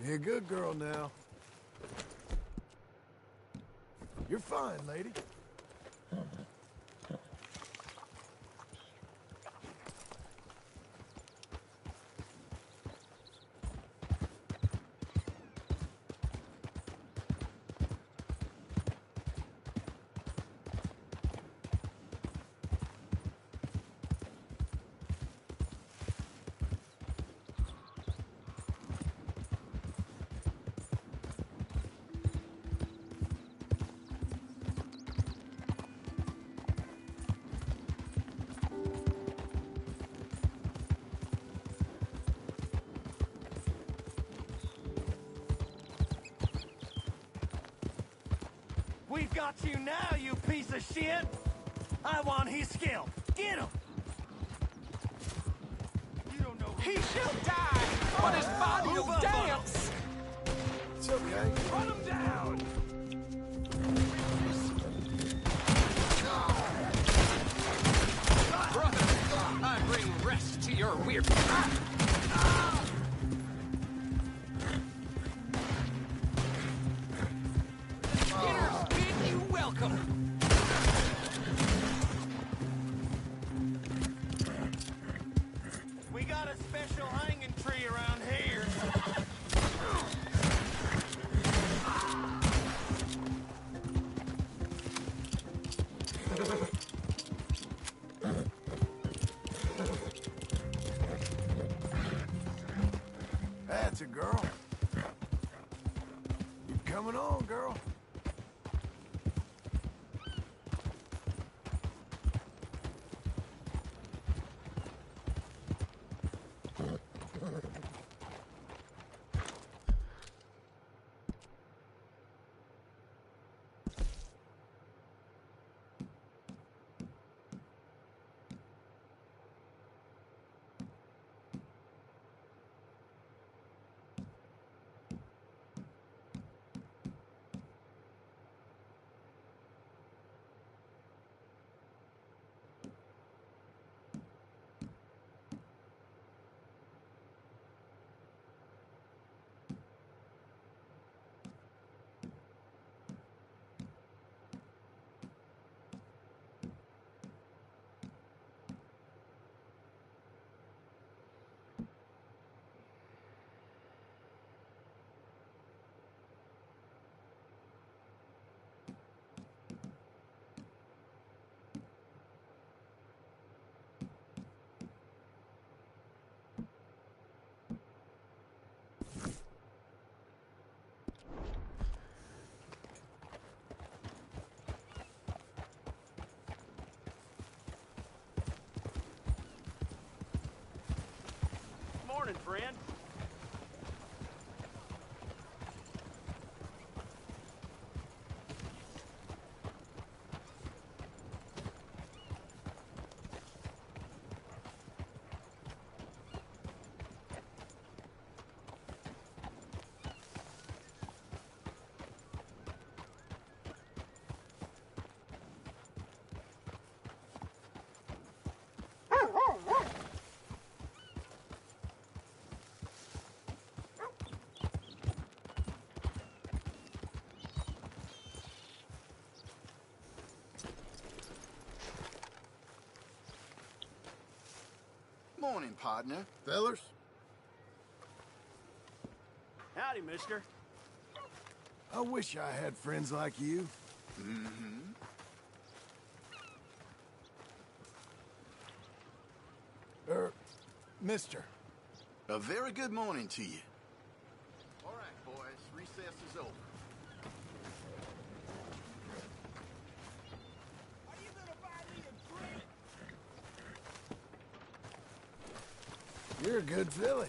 B: You're a good girl now. You're fine, lady.
N: We've got you now, you piece of shit! I want his scalp. Get him! You don't know. He shall die on his body will dance!
B: It's okay.
N: Run him down!
J: here. Dinner's bid you welcome.
N: We got a special hanging tree around here.
B: That's a girl. You coming on, girl?
N: Morning, friend.
Q: Morning, partner.
B: Fellers?
N: Howdy, mister.
B: I wish I had friends like you.
Q: Mm-hmm.
B: Mister.
Q: A very good morning to you. All right, boys. Recess is over.
B: You're a good filly.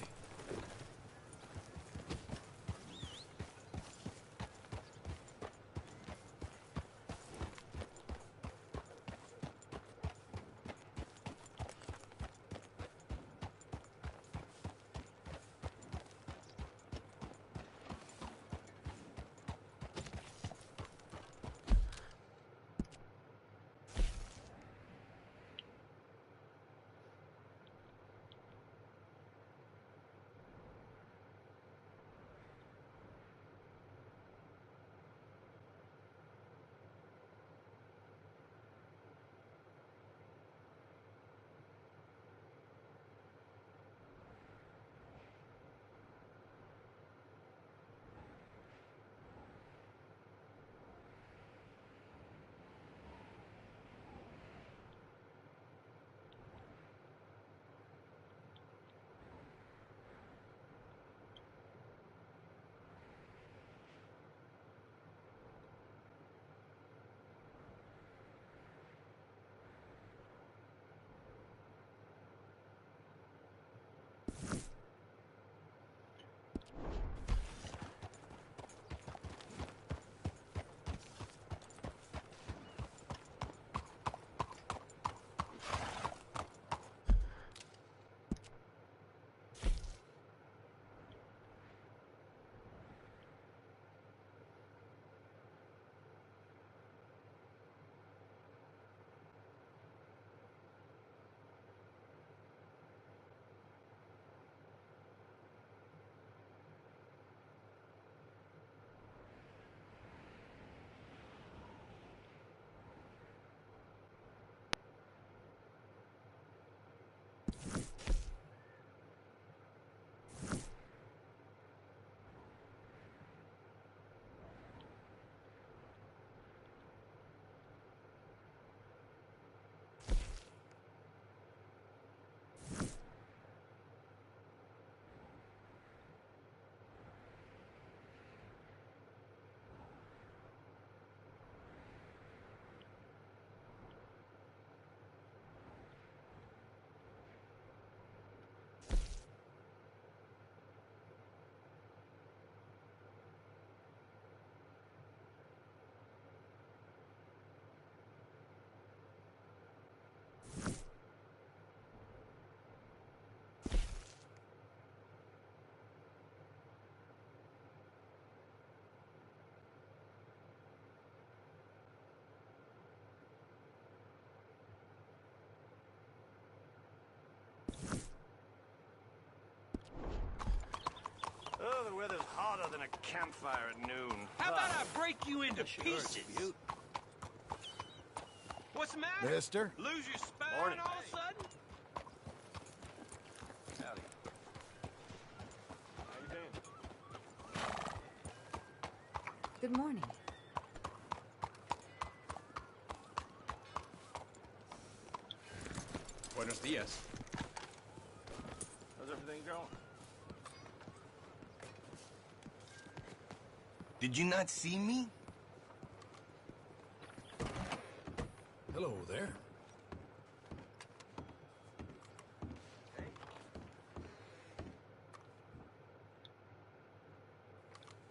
N: weather's hotter than a campfire at noon.
F: How about I break you into pieces?
N: What's the matter?
B: Mister?
F: Lose your spine
N: Morning.
F: all of a sudden?
N: Howdy. How you doing?
R: Good morning.
S: Buenos dias.
N: How's everything going?
K: Did you not see me?
S: Hello there.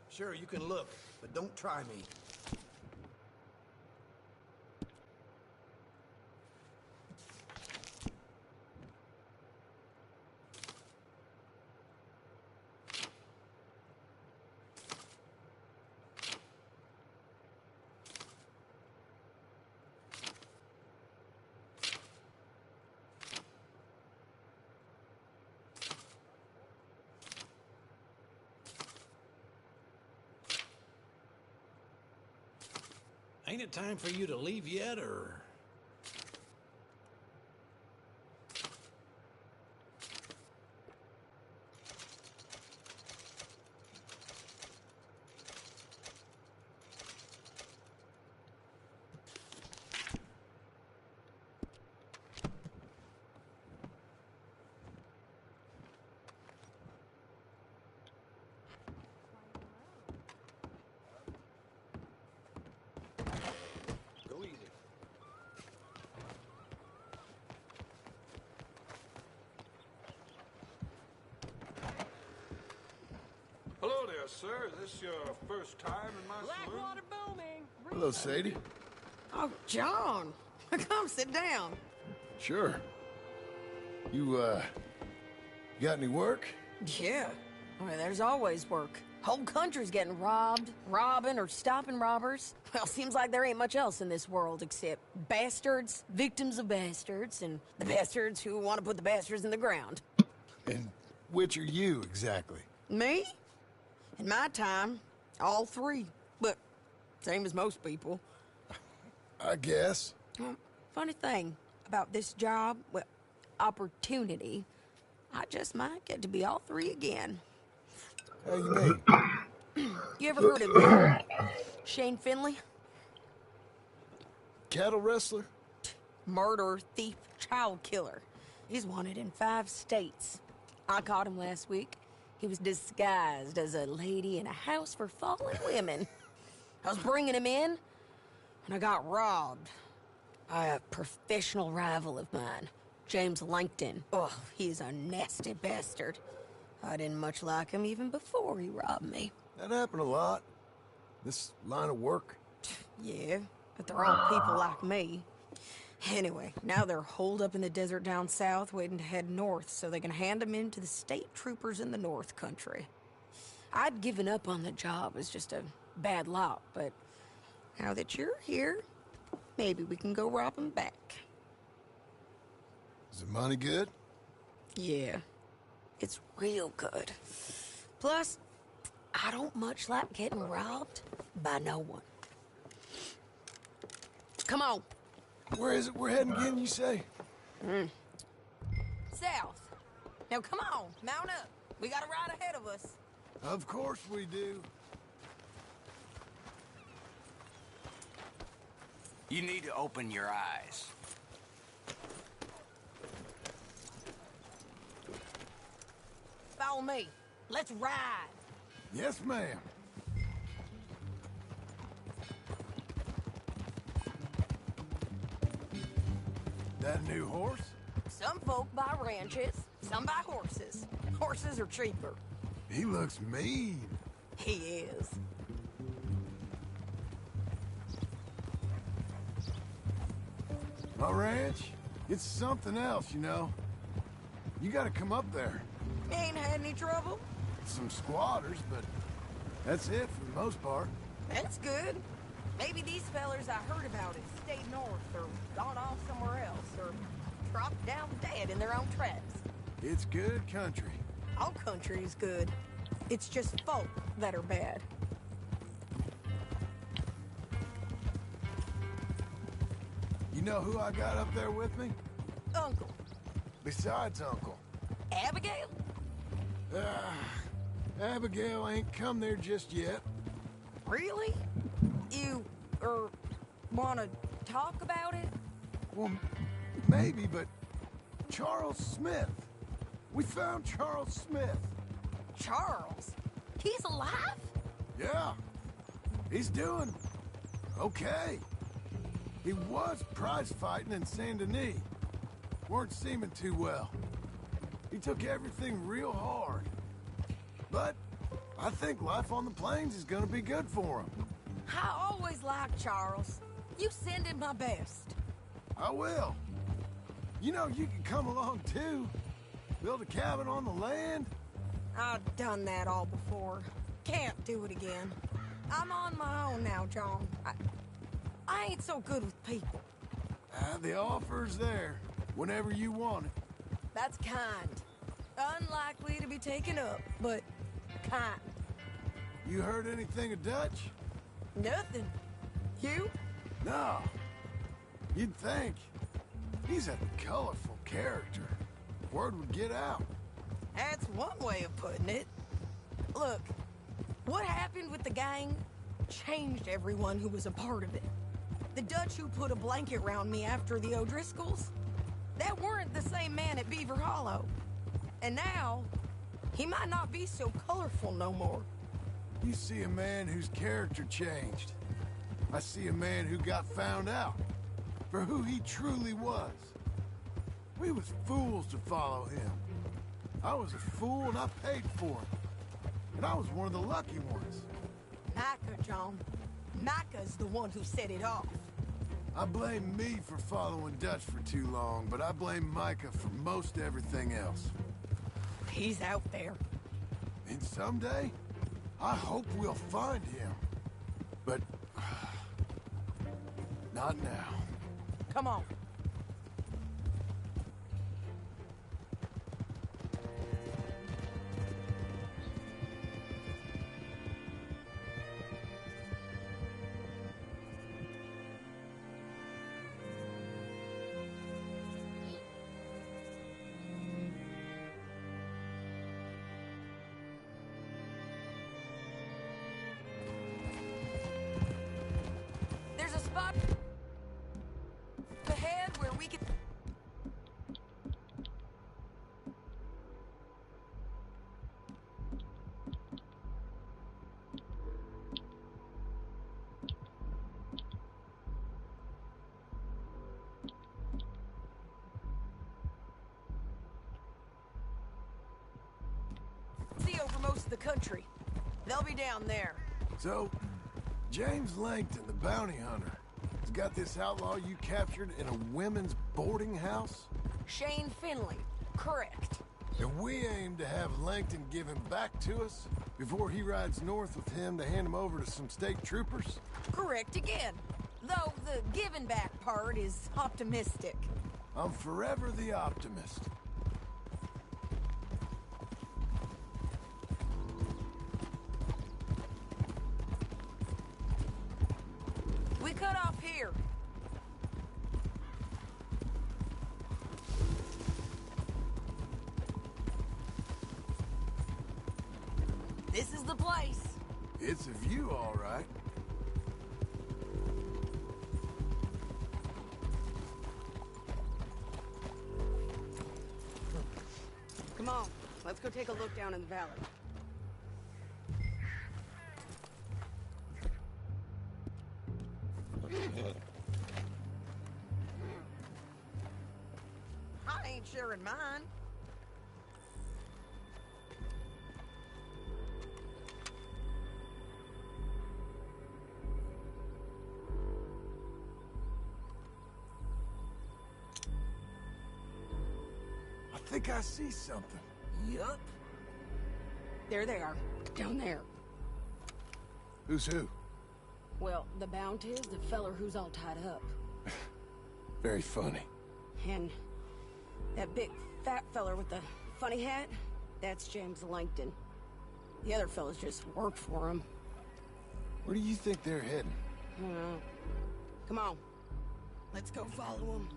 J: Sure, you can look, but don't try me.
S: Ain't it time for you to leave yet, or?
N: Go easy.
P: Hello there, sir. Is this your first time in my saloon?
T: Blackwater booming.
B: Hello, Sadie.
T: Oh, John. Come sit down.
B: Sure. You got any work?
T: Yeah. I mean, there's always work. Whole country's getting robbed, robbing, or stopping robbers. Well, seems like there ain't much else in this world except bastards, victims of bastards, and the bastards who want to put the bastards in the ground.
B: And which are you, exactly?
T: Me? In my time, all three. But same as most people.
B: I guess.
T: Funny thing about this job, well, opportunity, I just might get to be all three again.
B: How you mean?
T: You ever heard of Shane Finley?
B: Cattle wrestler?
T: Murderer, thief, child killer. He's wanted in 5 states. I caught him last week. He was disguised as a lady in a house for fallen women. I was bringing him in, and I got robbed by a professional rival of mine, James Langton. Oh, he's a nasty bastard. I didn't much like him even before he robbed me.
B: That happened a lot. This line of work.
T: Yeah, but they're all people like me. Anyway, now they're holed up in the desert down south, waiting to head north so they can hand them in to the state troopers in the north country. I'd given up on the job as just a bad lot, but now that you're here, maybe we can go rob them back.
B: Is the money good?
T: Yeah, it's real good. Plus, I don't much like getting robbed by no one. Come on.
B: Where is it we're heading again, you say?
T: South. Now come on, mount up. We got a ride ahead of us.
B: Of course we do.
U: You need to open your eyes.
T: Follow me. Let's ride.
B: Yes, ma'am. That a new horse?
T: Some folk buy ranches, some buy horses. Horses are cheaper.
B: He looks mean.
T: He is.
B: My ranch, it's something else, you know. You gotta come up there.
T: Ain't had any trouble?
B: Some squatters, but that's it for the most part.
T: That's good. Maybe these fellers I heard about have stayed north or gone off somewhere else or dropped down dead in their own tracks.
B: It's good country.
T: All country is good. It's just folk that are bad.
B: You know who I got up there with me?
T: Uncle.
B: Besides Uncle.
T: Abigail?
B: Abigail ain't come there just yet.
T: Really? You, wanna talk about it?
B: Well, maybe, but Charles Smith. We found Charles Smith.
T: Charles? He's alive?
B: Yeah. He's doing okay. He was prize fighting in Saint Denis. Weren't seeming too well. He took everything real hard. But I think life on the plains is gonna be good for him.
T: I always liked Charles. You send him my best.
B: I will. You know, you can come along too. Build a cabin on the land.
T: I've done that all before. Can't do it again. I'm on my own now, John. I ain't so good with people.
B: The offer's there, whenever you want it.
T: That's kind. Unlikely to be taken up, but kind.
B: You heard anything of Dutch?
T: Nothing. You?
B: No. You'd think. He's a colorful character. Word would get out.
T: That's one way of putting it. Look, what happened with the gang changed everyone who was a part of it. The Dutch who put a blanket around me after the O'Driscolls, that weren't the same man at Beaver Hollow. And now, he might not be so colorful no more.
B: You see a man whose character changed. I see a man who got found out for who he truly was. We was fools to follow him. I was a fool and I paid for it. And I was one of the lucky ones.
T: Micah, John. Micah's the one who set it off.
B: I blame me for following Dutch for too long, but I blame Micah for most everything else.
T: He's out there.
B: And someday, I hope we'll find him. But not now.
T: Come on. There's a spot ahead where we can... see over most of the country. They'll be down there.
B: So, James Langton, the bounty hunter, has got this outlaw you captured in a women's boarding house?
T: Shane Finley. Correct.
B: And we aim to have Langton give him back to us before he rides north with him to hand him over to some state troopers?
T: Correct again. Though the giving back part is optimistic.
B: I'm forever the optimist.
T: We cut off here. This is the place.
B: It's a view, all right.
R: Come on, let's go take a look down in the valley.
T: I ain't sharing mine.
B: I think I see something.
T: Yup. There they are, down there.
B: Who's who?
R: Well, the bounty is the feller who's all tied up.
B: Very funny.
R: And that big fat feller with the funny hat, that's James Langton.
T: The other fellas just work for him.
B: Where do you think they're heading?
T: I don't know. Come on. Let's go follow him.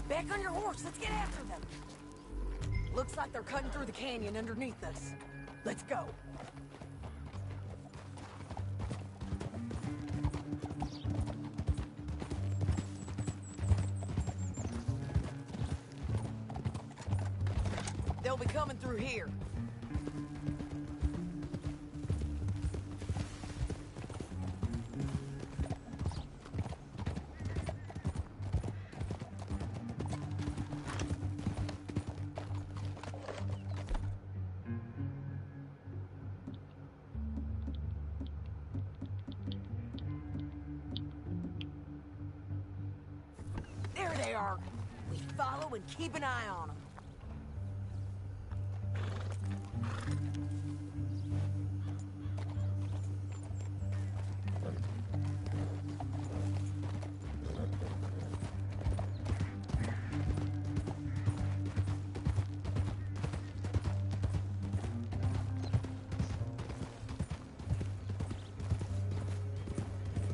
T: Back on your horse. Let's get after them. Looks like they're cutting through the canyon underneath us. Let's go. They'll be coming through here. There they are. We follow and keep an eye on them.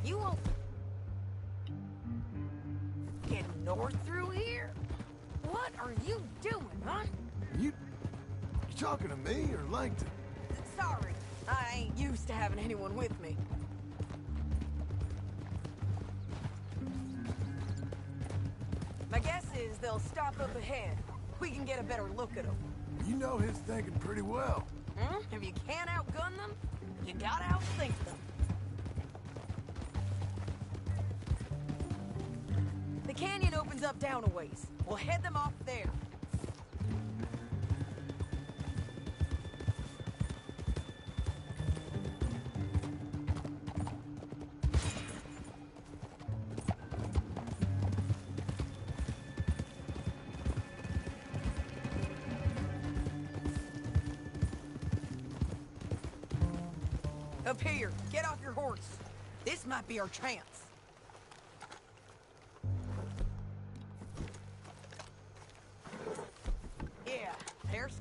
T: You won't get north through here? What are you doing, huh?
B: You talking to me or Langton?
T: Sorry, I ain't used to having anyone with me. My guess is they'll stop up ahead. We can get a better look at them.
B: You know his thinking pretty well.
T: If you can't outgun them, you gotta outthink them. The canyon opens up down a ways. We'll head them off there. Up here, get off your horse. This might be our chance. Yeah, there's...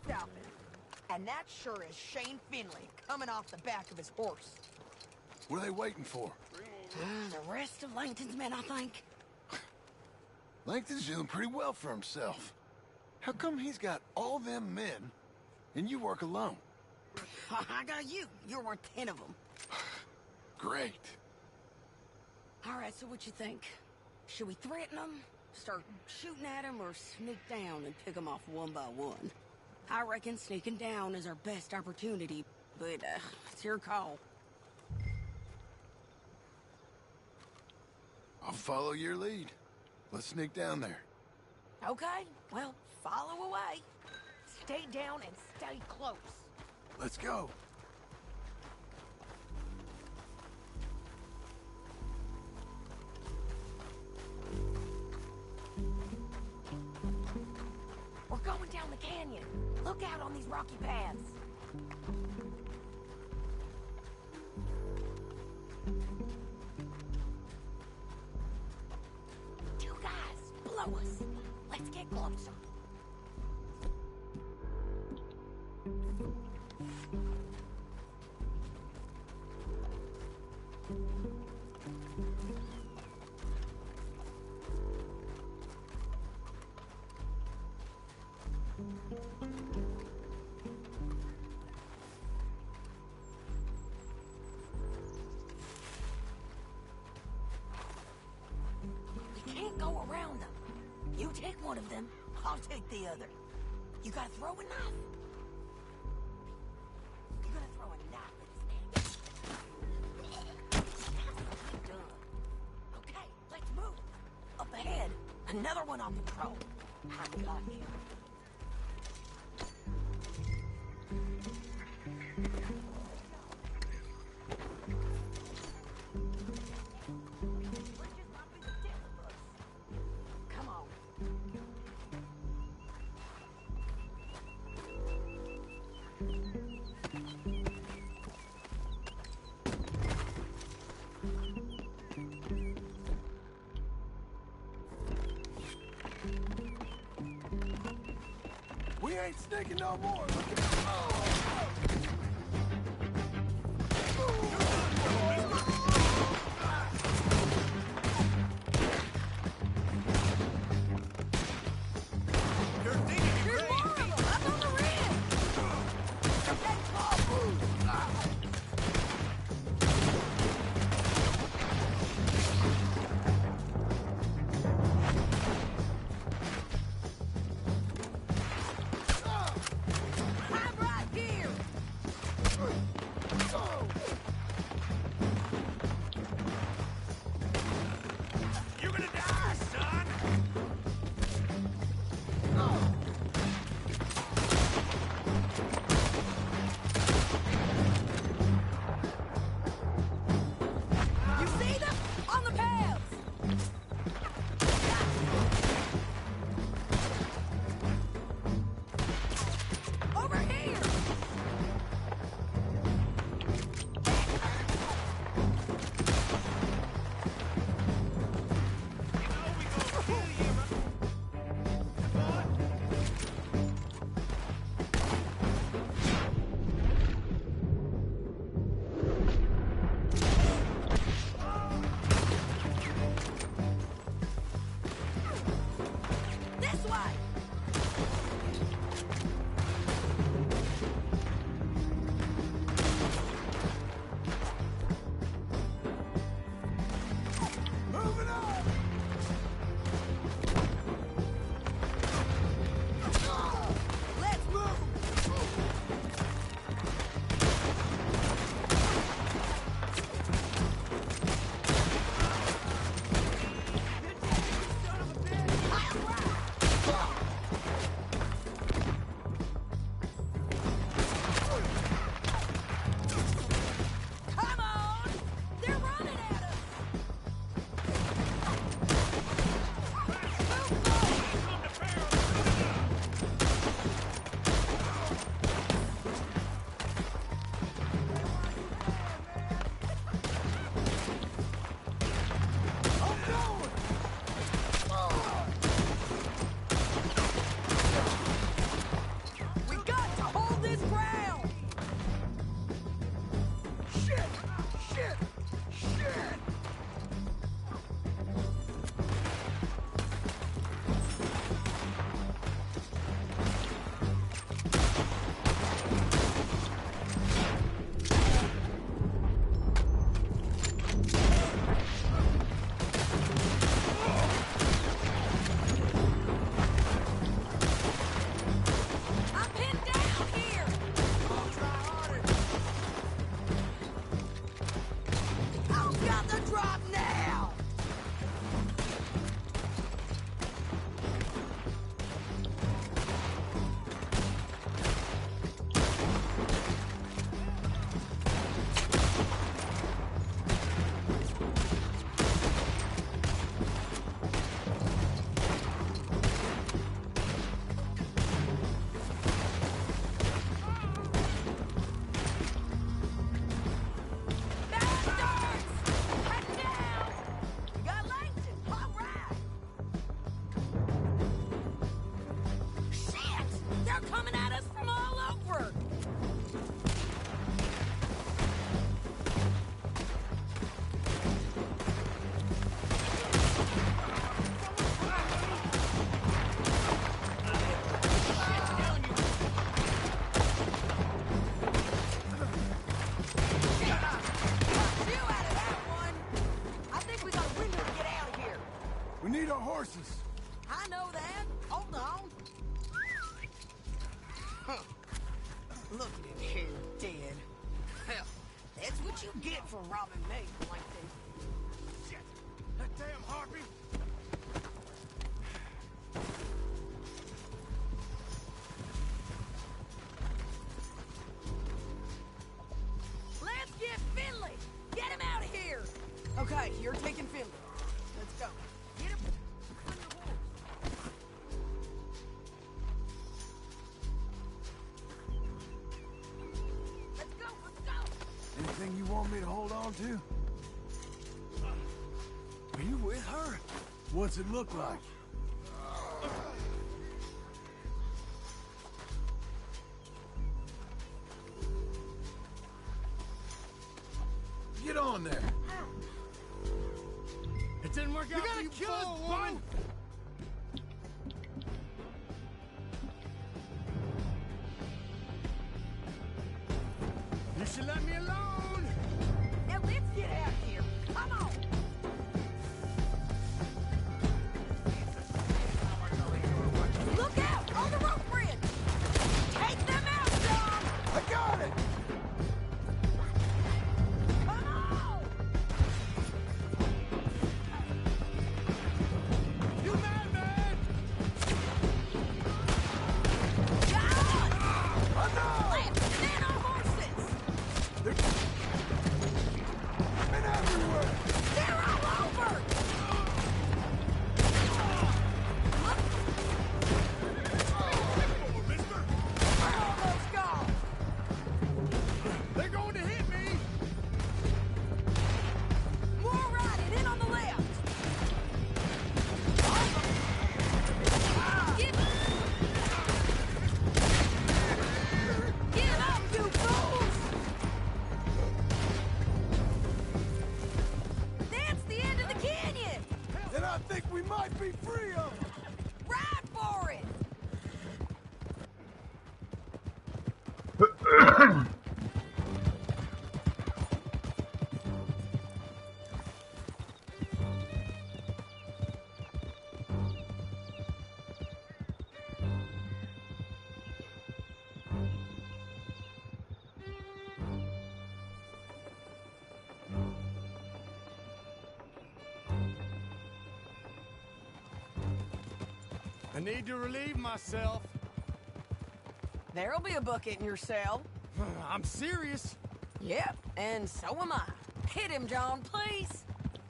T: Stop it. And that sure is Shane Finley coming off the back of his horse.
B: What are they waiting for?
T: The rest of Langton's men, I think.
B: Langton's doing pretty well for himself. How come he's got all them men, and you work alone?
T: I got you. You're worth 10 of them.
B: Great.
T: All right, so what you think? Should we threaten them, start shooting at them, or sneak down and pick them off one by one? I reckon sneaking down is our best opportunity, but it's your call.
B: I'll follow your lead. Let's sneak down there.
T: Okay, well, follow away. Stay down and stay close.
B: Let's go.
T: We're going down the canyon. Look out on these rocky paths. Two guys, below us. Let's get closer. We can't go around them. You take one of them, I'll take the other. You gotta throw a knife. You're gonna throw a knife at his neck. Done. Okay, let's move. Up ahead, another one on patrol. I got him. Come on.
B: We ain't sneaking no more. horses.
T: I know that. Hold on. Huh. Look at him here, dead. Hell, that's what you get for robbing me like this.
B: Shit! That damn harpy!
T: Let's get Finley! Get him out of here! Okay, you're taking Finley. Let's go. Get him on your horse. Let's go, let's go!
B: Anything you want me to hold on to? Are you with her? What's it look like? on there?
N: It didn't work out.
B: You gotta kill us, woman!
N: You should let me alone!
T: Now let's get out of here. Come on! Look out! On the rope bridge! Take them out, John!
B: I got it!
T: Come on!
N: You madman!
T: John!
B: I know!
T: Let's get our horses!
B: They're been everywhere!
T: They're all over! We're almost gone!
N: They're going to hit me!
T: More riding in on the left! Give up, you fools! That's the end of the canyon!
B: And I think we might be free of them!
T: Ride for it!
N: I need to relieve myself.
T: There'll be a bucket in your cell.
N: I'm serious.
T: Yep, and so am I. Hit him, John, please.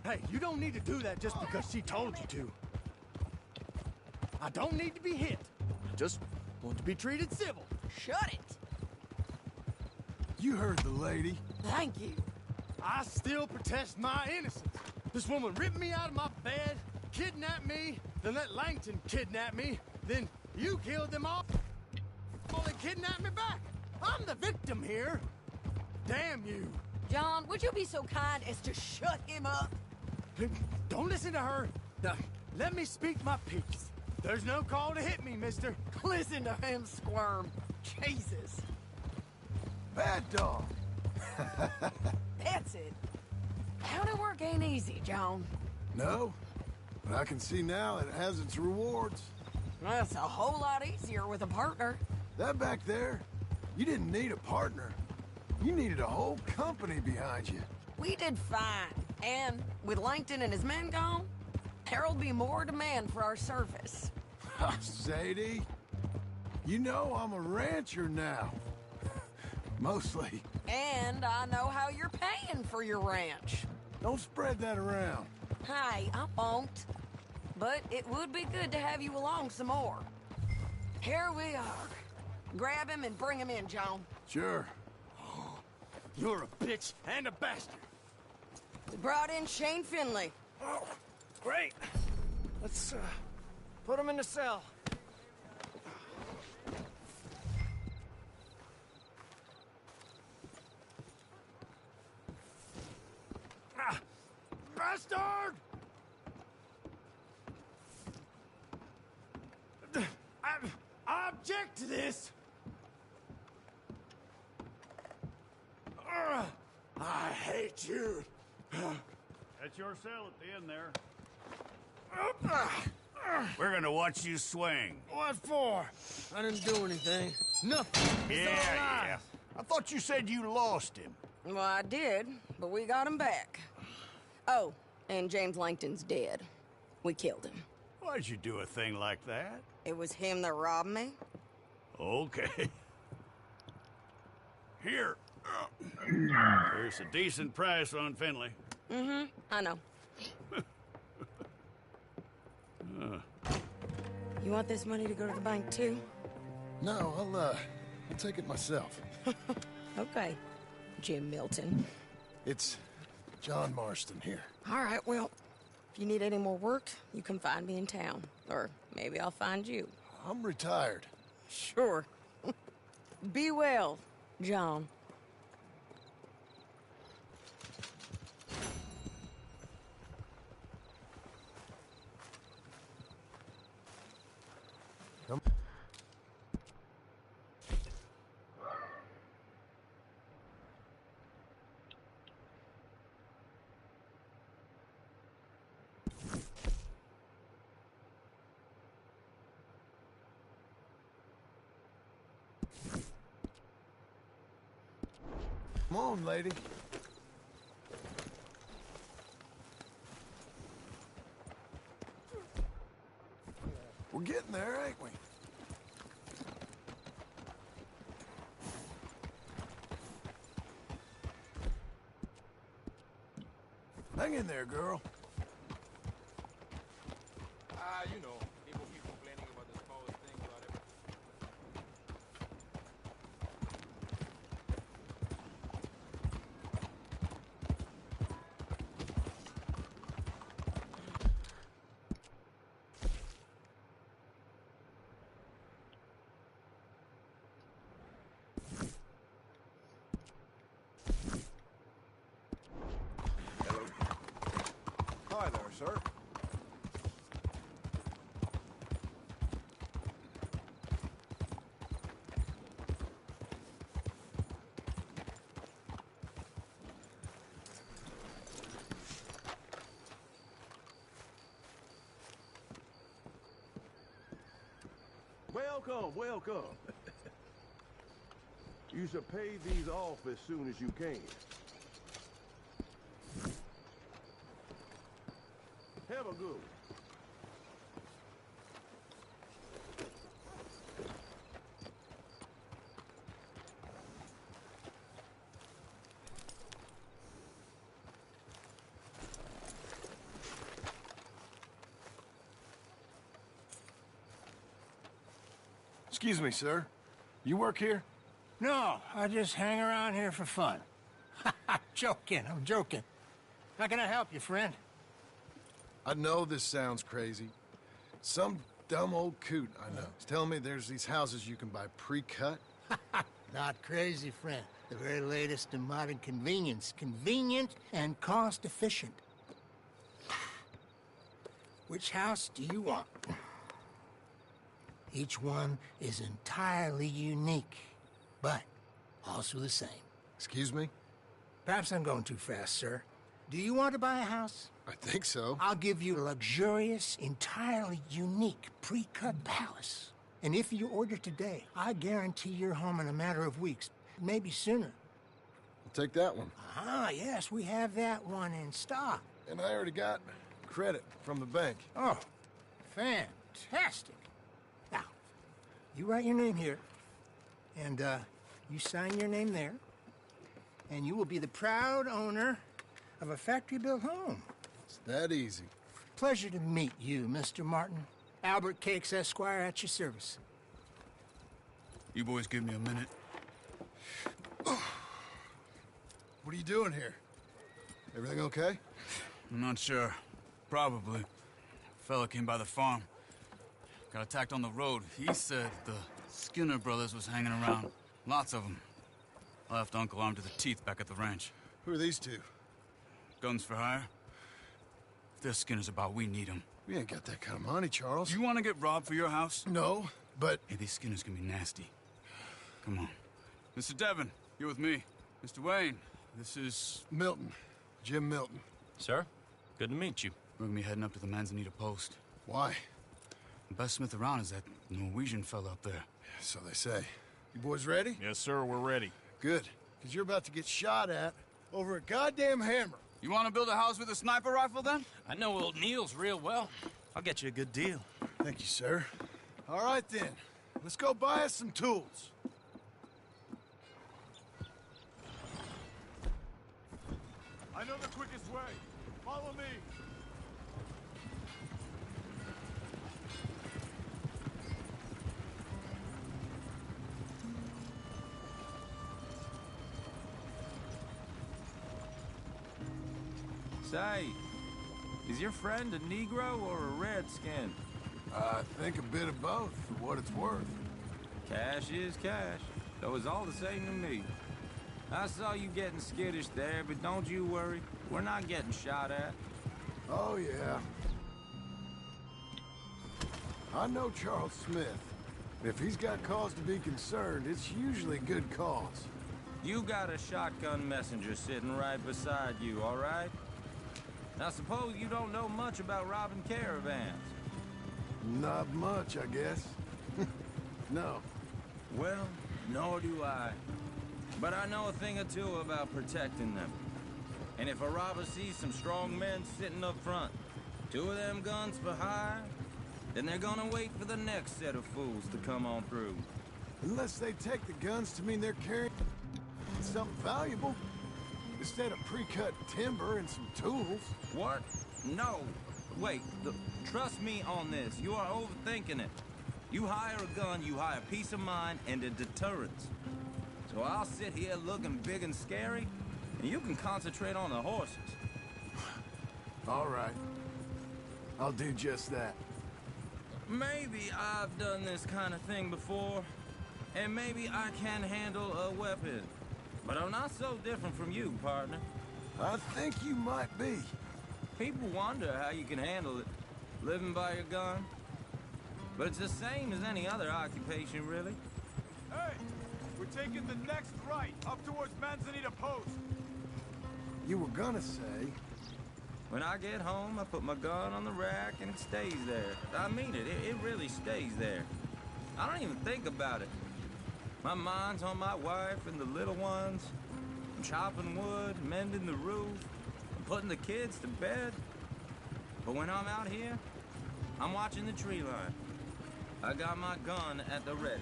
N: Hey, you don't need to do that just because she told you to. I don't need to be hit. I just want to be treated civil.
T: Shut it.
B: You heard the lady.
T: Thank you.
N: I still protest my innocence. This woman ripped me out of my bed, kidnapped me, then let Langton kidnap me, then you killed them all and kidnapped me back. I'm the victim here. Damn you.
T: John, would you be so kind as to shut him up?
N: Don't listen to her. Now, let me speak my piece. There's no call to hit me, mister.
T: Listen to him squirm. Jesus.
B: Bad dog.
T: That's it. County work ain't easy, John.
B: No, but I can see now it has its rewards.
T: That's a whole lot easier with a partner.
B: That back there, you didn't need a partner. You needed a whole company behind you.
T: We did fine. And with Langton and his men gone, there'll be more demand for our service.
B: Sadie, you know I'm a rancher now. Mostly.
T: And I know how you're paying for your ranch.
B: Don't spread that around.
T: Hey, I won't. But it would be good to have you along some more. Here we are. Grab him and bring him in, John.
B: Sure.
N: You're a bitch and a bastard.
T: We brought in Shane Finley.
N: Oh, great. Let's, put him in the cell. Bastard! I object to this! I hate you!
E: That's your cell at the end there. We're gonna watch you swing.
N: What for? I didn't do anything. Nothing. It's all
E: Yeah. I thought you said you lost him.
T: Well, I did, but we got him back. Oh, and James Langton's dead. We killed him.
E: Why'd you do a thing like that?
T: It was him that robbed me.
E: Okay. Here. Here's a decent price on Finley.
T: Mm-hmm, I know. You want this money to go to the bank, too?
B: No, I'll take it myself.
T: Okay, Jim Milton.
B: It's John Marston here.
T: All right, well, if you need any more work, you can find me in town. Or maybe I'll find you.
B: I'm retired.
T: Sure. Be well, John.
B: Come on, lady. We're getting there, ain't we? Hang in there, girl.
P: You know, people keep complaining about the smallest things about
B: Hi there, sir.
G: Welcome, welcome. You should pay these off as soon as you can. Have a good one.
B: Excuse me, sir. You work here?
N: No, I just hang around here for fun. I'm joking. How can I help you, friend?
B: I know this sounds crazy. Some dumb old coot I know is telling me there's these houses you can buy pre-cut.
N: Not crazy, friend. The very latest in modern convenience. Convenient and cost-efficient. Which house do you want? Each one is entirely unique, but also the same.
B: Excuse me?
N: Perhaps I'm going too fast, sir. Do you want to buy a house?
B: I think so.
N: I'll give you a luxurious, entirely unique pre-cut palace. And if you order today, I guarantee you're home in a matter of weeks, maybe sooner.
B: I'll take that one.
N: Ah, yes, we have that one in stock.
B: And I already got credit from the bank.
N: Oh, fantastic. Now, you write your name here, and you sign your name there, and you will be the proud owner of a factory-built home.
B: It's that easy.
N: Pleasure to meet you, Mr. Martin. Albert Cakes, Esquire, at your service.
M: You boys give me a minute.
B: What are you doing here? Everything okay?
M: I'm not sure. Probably. Fella came by the farm. Got attacked on the road. He said the Skinner brothers was hanging around. Lots of them. I left Uncle armed to the teeth back at the ranch.
B: Who are these two?
M: Guns for hire? If they're Skinner's about, we need them.
B: We ain't got that kind of money, Charles.
M: You want to get robbed for your house?
B: No, but...
M: Hey, these Skinners can be nasty. Come on. Mr. Devon, you're with me. Mr. Wayne, this is...
B: Milton. Jim Milton.
V: Sir, good to meet you.
M: We're gonna be heading up to the Manzanita post.
B: Why?
M: The best smith around is that Norwegian fella up there.
B: So they say. You boys ready?
V: Yes, sir, we're ready.
B: Good. Because you're about to get shot at over a goddamn hammer.
M: You want to build a house with a sniper rifle, then?
V: I know old Neil's real well. I'll get you a good deal.
B: Thank you, sir. All right, then. Let's go buy us some tools.
P: I know the quickest way. Follow me.
W: Say, is your friend a Negro or a Redskin?
B: I think a bit of both, for what it's worth.
W: Cash is cash, though it's all the same to me. I saw you getting skittish there, but don't you worry. We're not getting shot at.
B: Oh, yeah. I know Charles Smith. If he's got cause to be concerned, it's usually good cause.
W: You got a shotgun messenger sitting right beside you, all right? Now suppose you don't know much about robbing caravans.
B: Not much, I guess. No.
W: Well, nor do I. But I know a thing or two about protecting them. And if a robber sees some strong men sitting up front, 2 of them guns for hire, then they're gonna wait for the next set of fools to come on through.
B: Unless they take the guns to mean they're carrying something valuable. Instead of pre-cut timber and some tools.
W: What? No. Wait, trust me on this. You are overthinking it. You hire a gun, you hire peace of mind and a deterrence. So I'll sit here looking big and scary, and you can concentrate on the horses.
B: All right. I'll do just that.
W: Maybe I've done this kind of thing before, and maybe I can handle a weapon. But I'm not so different from you, partner.
B: I think you might be.
W: People wonder how you can handle it, living by your gun. But it's the same as any other occupation, really.
H: Hey! We're taking the next right, up towards Manzanita Post.
B: You were gonna say...
W: When I get home, I put my gun on the rack and it stays there. I mean it, it really stays there. I don't even think about it. My mind's on my wife and the little ones. I'm chopping wood, mending the roof, I'm putting the kids to bed. But when I'm out here, I'm watching the tree line. I got my gun at the ready.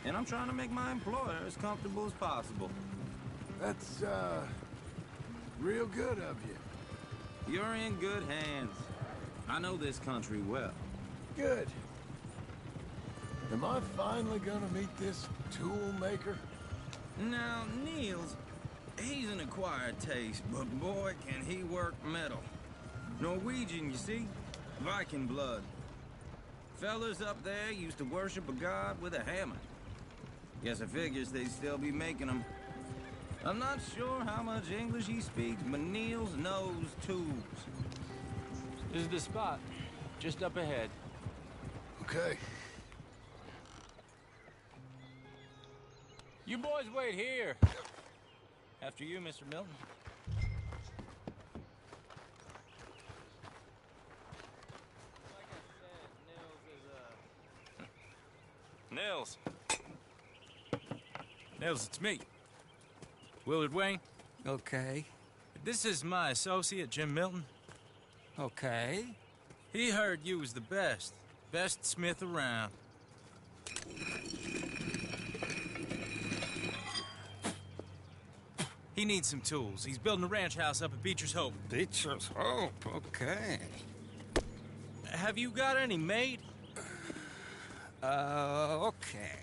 W: And I'm trying to make my employer as comfortable as possible.
B: That's, real good of you.
W: You're in good hands. I know this country well.
B: Good. Am I finally gonna meet this tool maker?
W: Now, Niels, he's an acquired taste, but boy, can he work metal. Norwegian, you see? Viking blood. Fellas up there used to worship a god with a hammer. Guess I figures they'd still be making them. I'm not sure how much English he speaks, but Niels knows tools.
V: This is the spot, just up ahead.
B: Okay.
V: You boys wait here. After you, Mr. Milton. Nils. Nils, it's me. Willard Wayne.
S: Okay.
V: This is my associate, Jim Milton.
S: Okay.
V: He heard you was the best. Best smith around. He needs some tools. He's building a ranch house up at Beecher's Hope.
S: Beecher's Hope, okay.
V: Have you got any made?
S: Okay.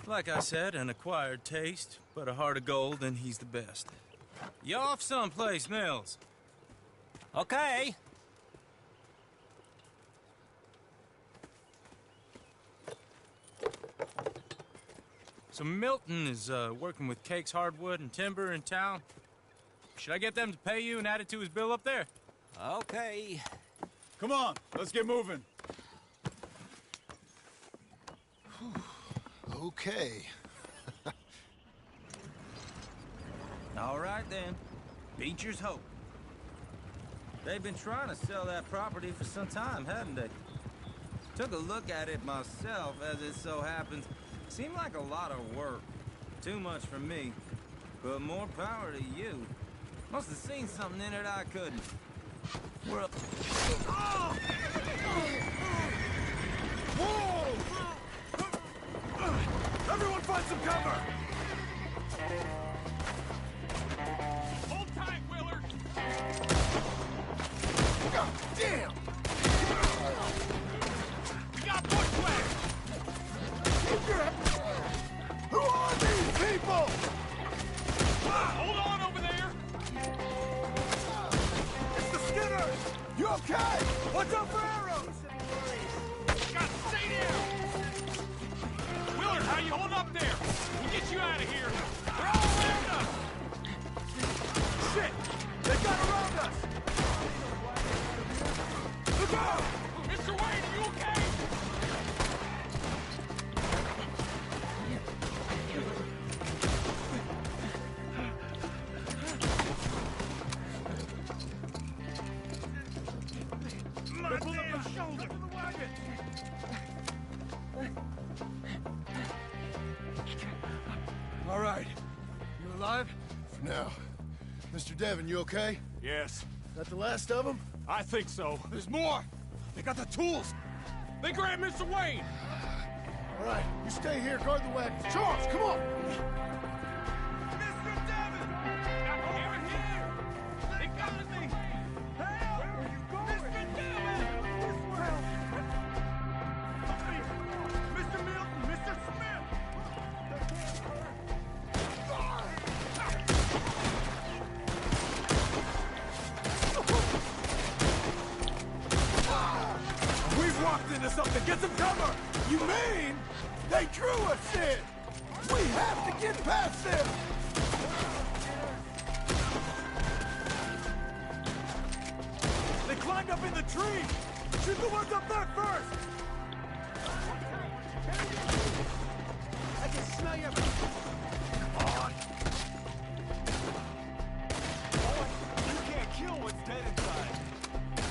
V: Like I said, an acquired taste, but a heart of gold, and he's the best. You off someplace, Nils?
S: Okay.
V: So Milton is working with Cake's Hardwood and Timber in town. Should I get them to pay you and add it to his bill up there?
S: Okay.
H: Come on, let's get moving.
B: Okay.
W: All right, then. Beecher's Hope. They've been trying to sell that property for some time, haven't they? Took a look at it myself, as it so happens. Seemed like a lot of work. Too much for me. But more power to you. Must have seen something in it I couldn't. We're up.
H: Oh! Whoa! Everyone find some cover!
F: Hold tight, Willard!
H: God damn!
F: We got bushwhacked!
H: Who are these people?
F: Hold on over there!
H: It's the Skinners! You okay? Watch out for arrows!
F: God, stay down! Willard, how you holding up there? We'll get you out of here. They're all around us!
H: Shit! They got around us! Look out!
F: Mr. Wayne, are you okay?
H: They're pulling up my shoulder! To the wagon!
B: All right. You alive? For now. Mr. Devon, you okay?
F: Yes.
B: That the last of them?
F: I think so. There's more! They got the tools! They grabbed Mr. Wayne!
B: All right, you stay here, guard the wagons. Charles, come on!
H: Mr. Devon! Over here! They got me! Help! Where are you going? Mr. Devon! This way! Mr. Milton! Mr. Smith! We've walked into something! Get some cover!
B: You mean they drew us in? We have to get past them!
H: They climbed up in the tree! Shoot the ones up there first!
B: I can smell your... Come on!
H: You can't kill what's dead inside!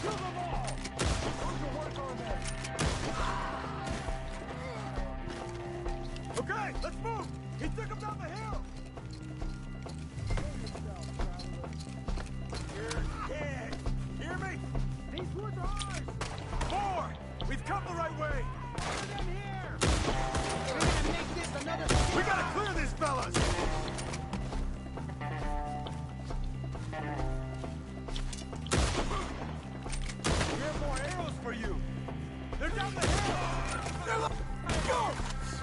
H: Kill them all! Those will work on them! Okay, let's move! He took him down the hill! You're dead! Hear me? These woods are ours! More! We've come the right way! Get in here! We're gonna make this another... We gotta clear these fellas! We have more arrows for you! They're down the hill! They're like ghosts!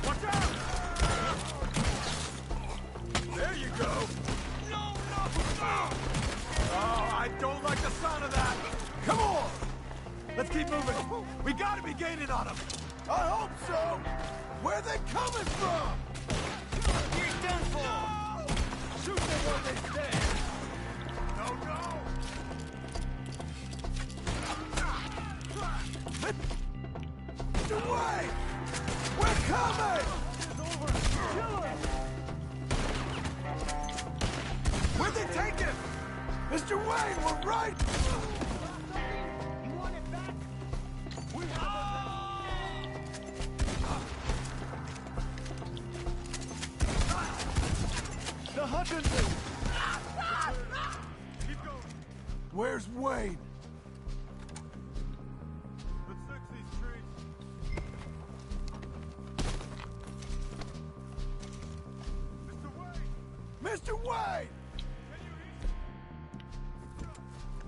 H: Watch out! There you go! No, no! Oh, I don't like the sound of that! Come on! Let's keep moving! We gotta be gaining on them!
B: I hope so! Where are they coming from?
H: You're done for! No! Shoot them where they stand! No, no!
B: Away! We're coming!
H: It's over! Kill him!
B: Where'd they take him? Mr. Wayne, we're right!
H: You want it back? We The hunting thing! Keep going!
B: Where's Wayne?
H: Let's fix these trees. Mr. Wayne!
B: Mr. Wayne!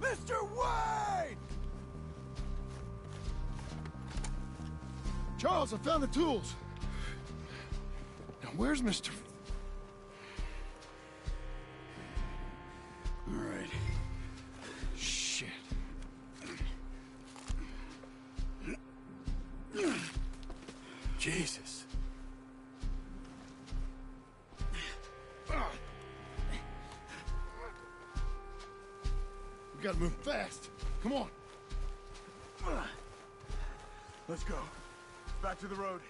B: Mr. Wayne! Charles, I found the tools. Now, where's Mr. All right. Shit. Jesus. We gotta move fast. Come on.
H: Let's go. Back to the road.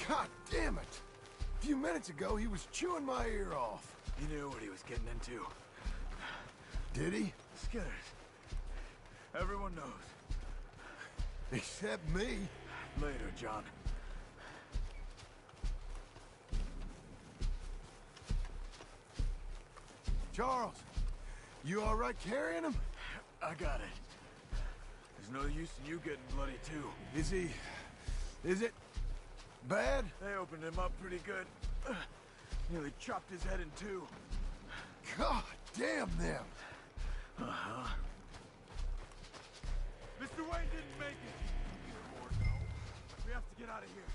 B: God damn it! A few minutes ago, he was chewing my ear off.
H: He knew what he was getting into.
B: Did he?
H: Skitters. Everyone knows.
B: Except me.
H: Later, John.
B: Charles, you all right carrying him?
H: I got it. There's no use in you getting bloody, too.
B: Is he... is it... bad?
H: They opened him up pretty good. Nearly chopped his head in two.
B: God damn them!
H: Uh-huh. Mr. Wayne didn't make it. We have to get out of here.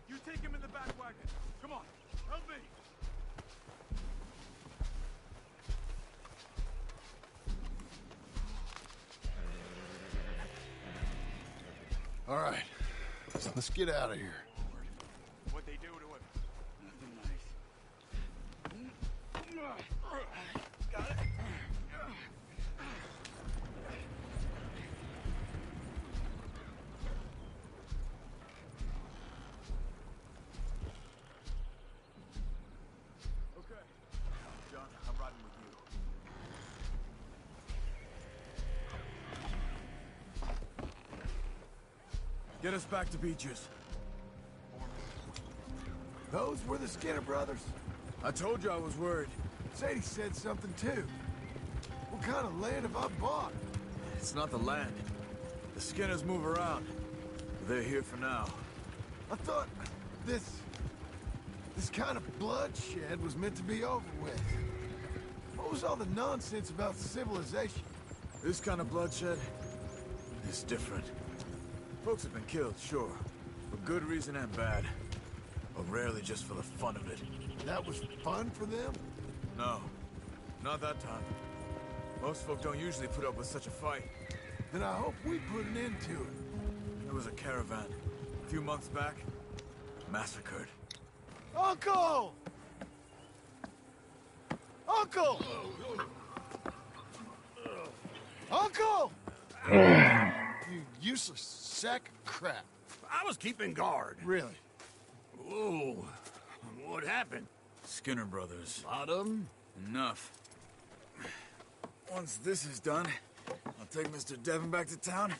H: You take him in the back wagon. Come on, help me.
B: All right, let's get out of here.
H: What'd they do to him? Nothing nice. Got it. Okay. John, I'm riding with you.
I: Get us back to Beaches.
B: Those were the Skinner brothers?
I: I told you I was worried.
B: Sadie said something too. What kind of land have I bought?
I: It's not the land. The Skinners move around. They're here for now.
B: I thought this kind of bloodshed was meant to be over with. What was all the nonsense about civilization?
I: This kind of bloodshed is different. Folks have been killed, sure. For good reason and bad. But rarely just for the fun of it.
B: That was fun for them?
I: No. Not that time. Most folk don't usually put up with such a fight.
B: Then I hope we put an end to it.
I: There was a caravan. A few months back. Massacred.
B: Uncle! Uncle! Uncle! You useless sack of crap.
J: I was keeping guard.
B: Really?
J: Whoa. What happened?
I: Skinner brothers.
J: A lot of them?
I: Enough. Once this is done, I'll take Mr. Devon back to town.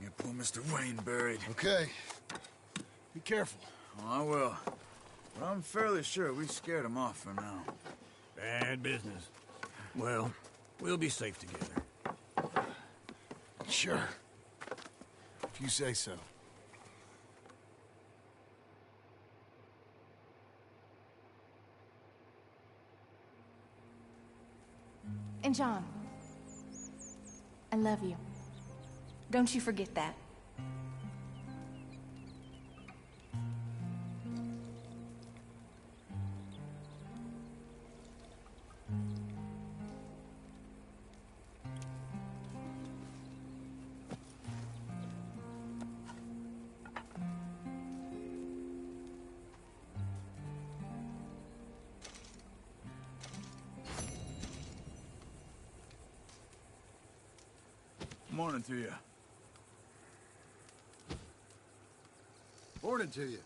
I: Get poor Mr. Wayne buried.
B: Okay. Be careful.
I: Oh, I will. But I'm fairly sure we scared him off for now.
J: Bad business. Well, we'll be safe together.
B: Sure. If you say so.
L: And John, I love you. Don't you forget that.
I: Morning to you.
B: Morning to you.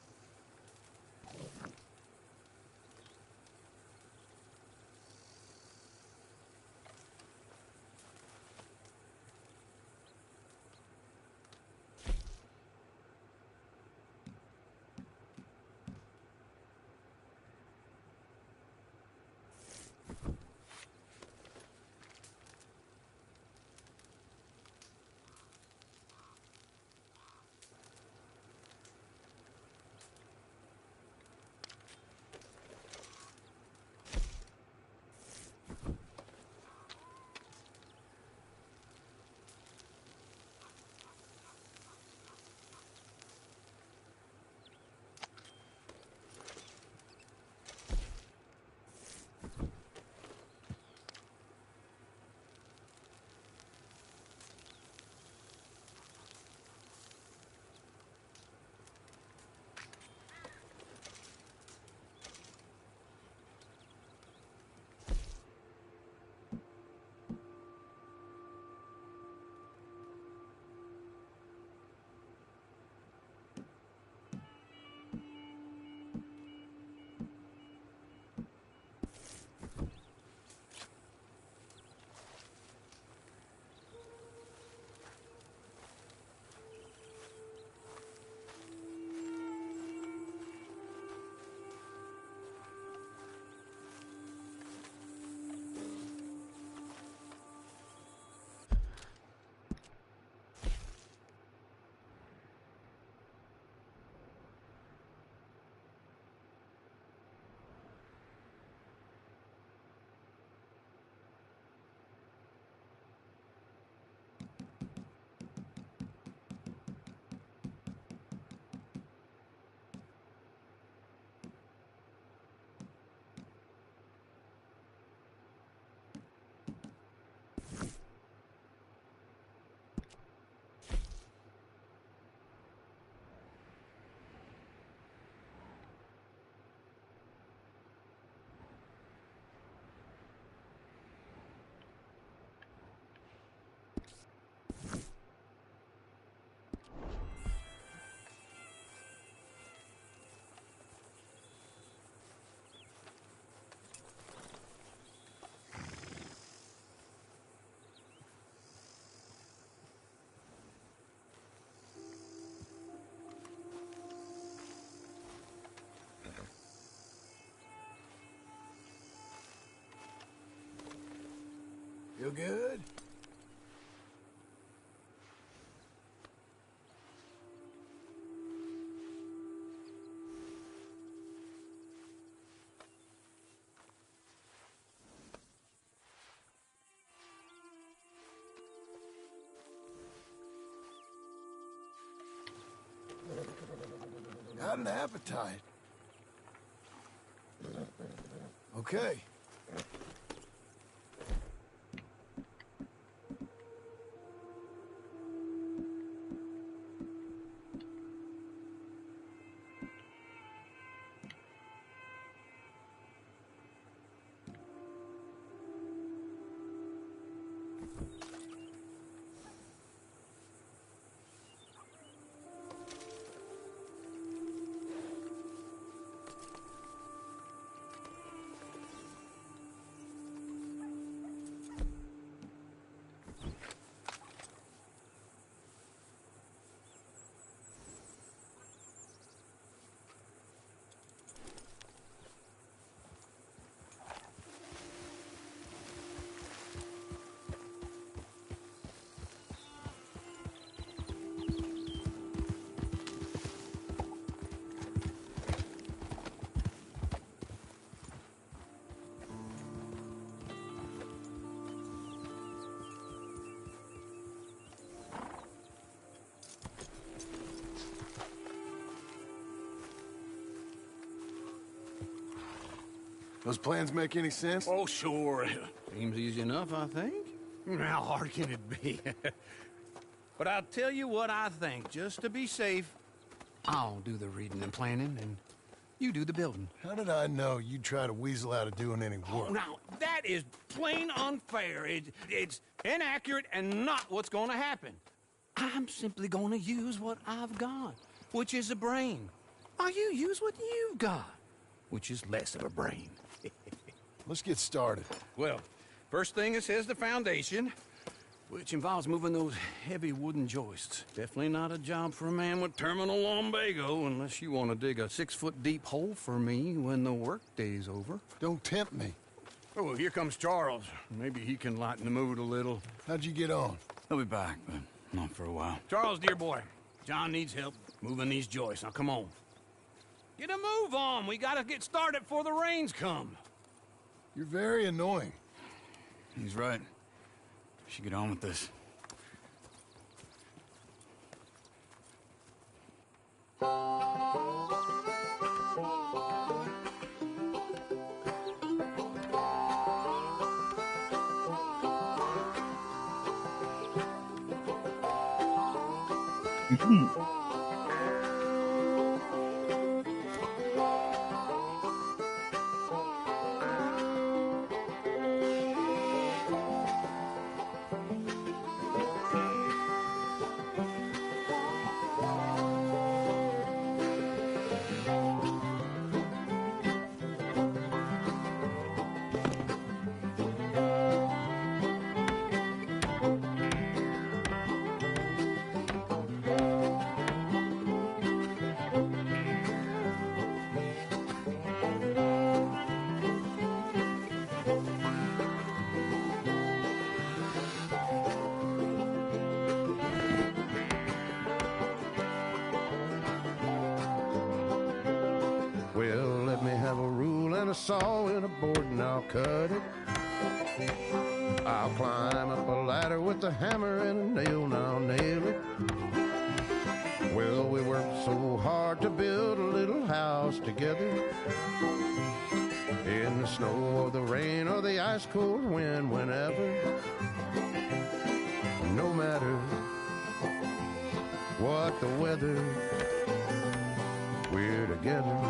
B: Still good? Got an appetite. Okay. Those plans make any sense?
J: Oh, sure. Seems easy enough, I think. How hard can it be? But I'll tell you what I think. Just to be safe, I'll do the reading and planning, and you do the building.
B: How did I know you'd try to weasel out of doing any work?
J: Oh, now, that is plain unfair. It's inaccurate and not what's going to happen. I'm simply going to use what I've got, which is a brain. While you use what you've got, which is less of a brain.
B: Let's get started.
J: Well, first thing it says the foundation, which involves moving those heavy wooden joists. Definitely not a job for a man with terminal lumbago unless you want to dig a 6-foot deep hole for me when the workday's over.
B: Don't tempt me.
J: Oh, well, here comes Charles. Maybe he can lighten the mood a little.
B: How'd you get on?
M: He'll be back, but not for a while.
J: Charles, dear boy, John needs help moving these joists. Now, come on. Get a move on. We gotta get started before the rains come.
B: You're very annoying.
M: He's right. We should get on with this.
C: Well, let me have a rule and a saw and a board and I'll cut it. I'll climb up a ladder with a hammer and a nail and I'll nail it. Well, we worked so hard to build a little house together. In the snow or the rain or the ice cold wind, whenever. No matter what the weather, we're together.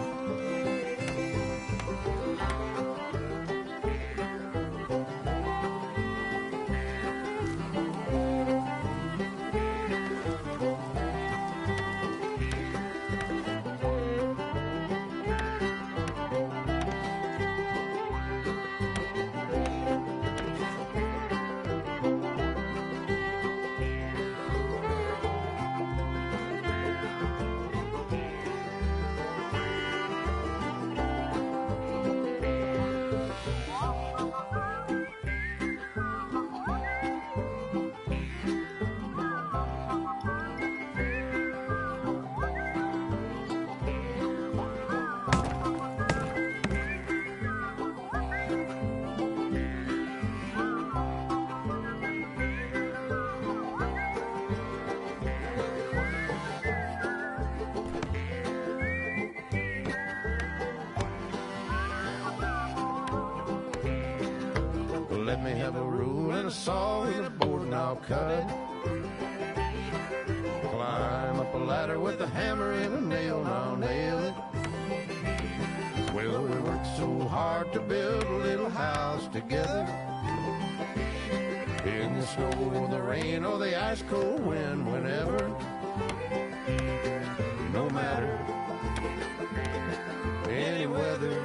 C: let me have a rule and a saw and a board and I'll cut it. Climb up a ladder with a hammer and a nail and I'll nail it. Well, we worked so hard to build a little house together. In the snow or the rain or the ice cold wind, whenever. No matter any weather,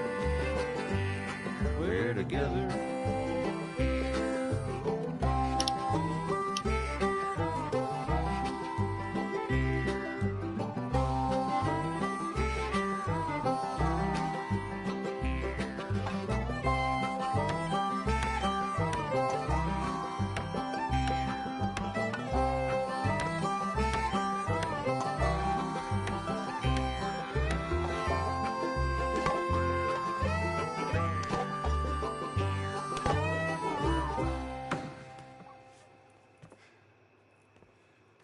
C: we're together.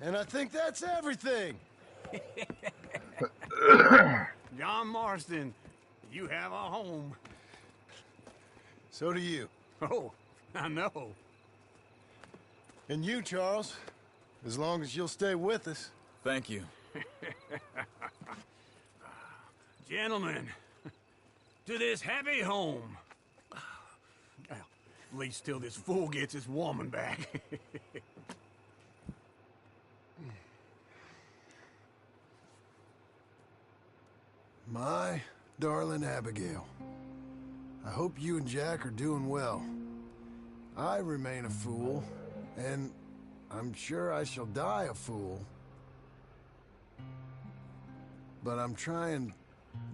B: And I think that's everything.
J: John Marston, you have a home.
B: So do you.
J: Oh, I know.
B: And you, Charles, as long as you'll stay with us.
I: Thank you.
J: Gentlemen, to this happy home. Well, at least till this fool gets his woman back.
B: My darling Abigail, I hope you and Jack are doing well. I remain a fool, and I'm sure I shall die a fool. But I'm trying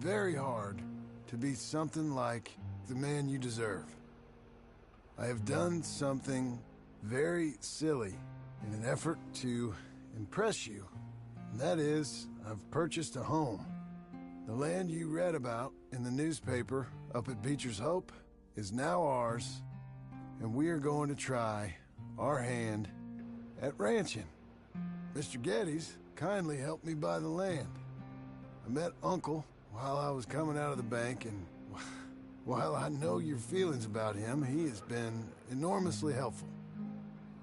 B: very hard to be something like the man you deserve. I have done something very silly in an effort to impress you. And that is, I've purchased a home. The land you read about in the newspaper up at Beecher's Hope is now ours, and we are going to try our hand at ranching. Mr. Geddes kindly helped me buy the land. I met Uncle while I was coming out of the bank, and while I know your feelings about him, he has been enormously helpful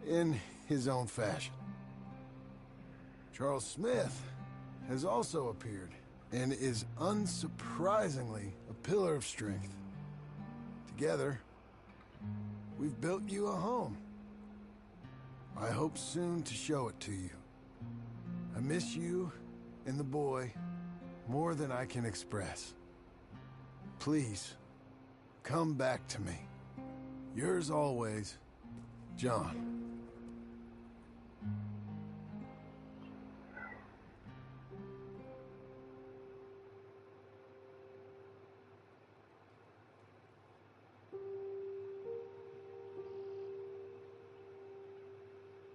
B: in his own fashion. Charles Smith has also appeared and is unsurprisingly a pillar of strength. Together, we've built you a home. I hope soon to show it to you. I miss you and the boy more than I can express. Please, come back to me. Yours always, John.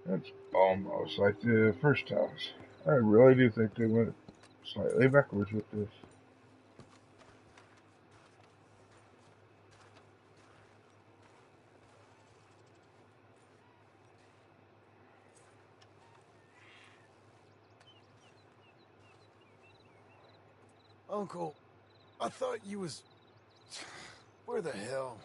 A: That's almost like the first house. I really do think they went slightly backwards with this.
B: Uncle, I thought you was... Where the hell?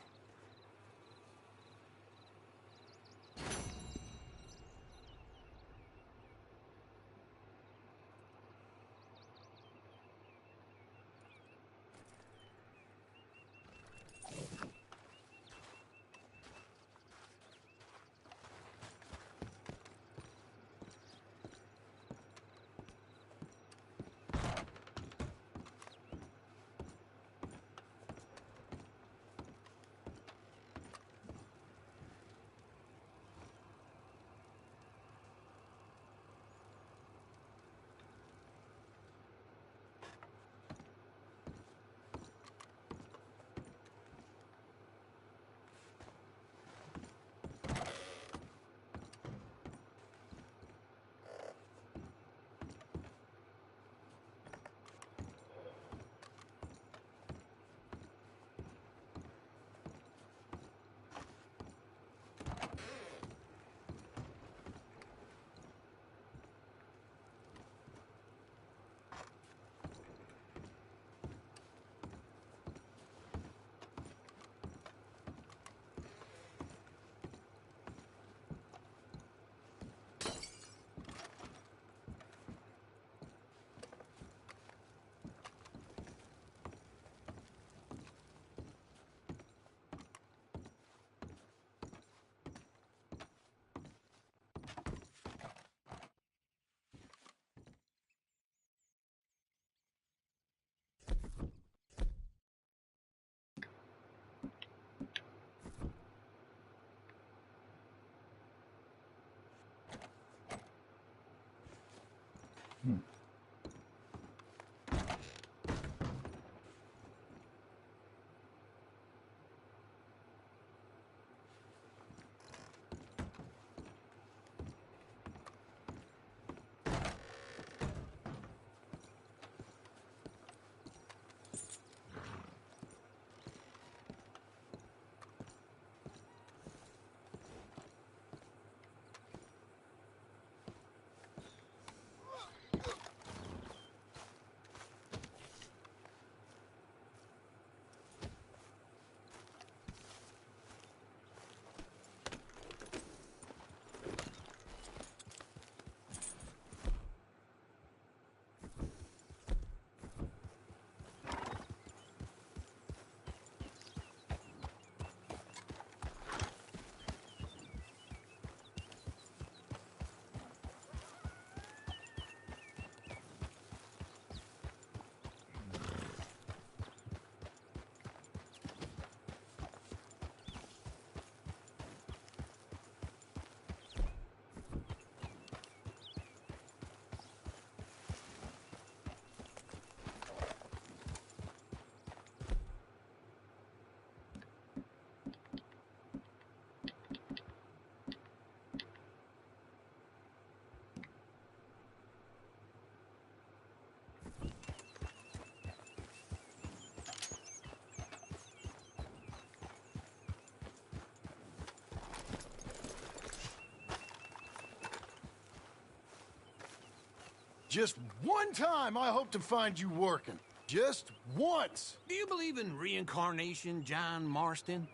B: Just one time I hope to find you working. Just once.
J: Do you believe in reincarnation, John Marston?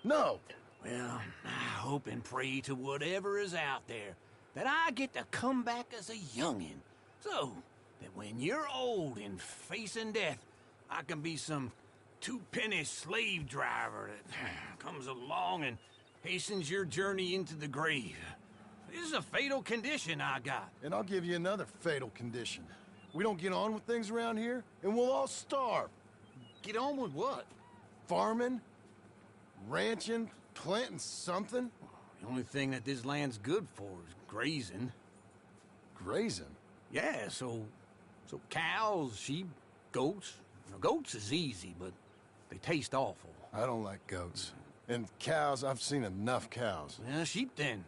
B: No.
J: Well, I hope and pray to whatever is out there that I get to come back as a youngin'. So that when you're old and facing death, I can be some two-penny slave driver that comes along and hastens your journey into the grave. This is a fatal condition I got.
B: And I'll give you another fatal condition. We don't get on with things around here, and we'll all starve.
J: Get on with what?
B: Farming, ranching, planting something.
J: The only thing that this land's good for is grazing.
B: Grazing?
J: Yeah, so cows, sheep, goats. Now, goats is easy, but they taste awful.
B: I don't like goats. And cows, I've seen enough cows.
J: Yeah, sheep then.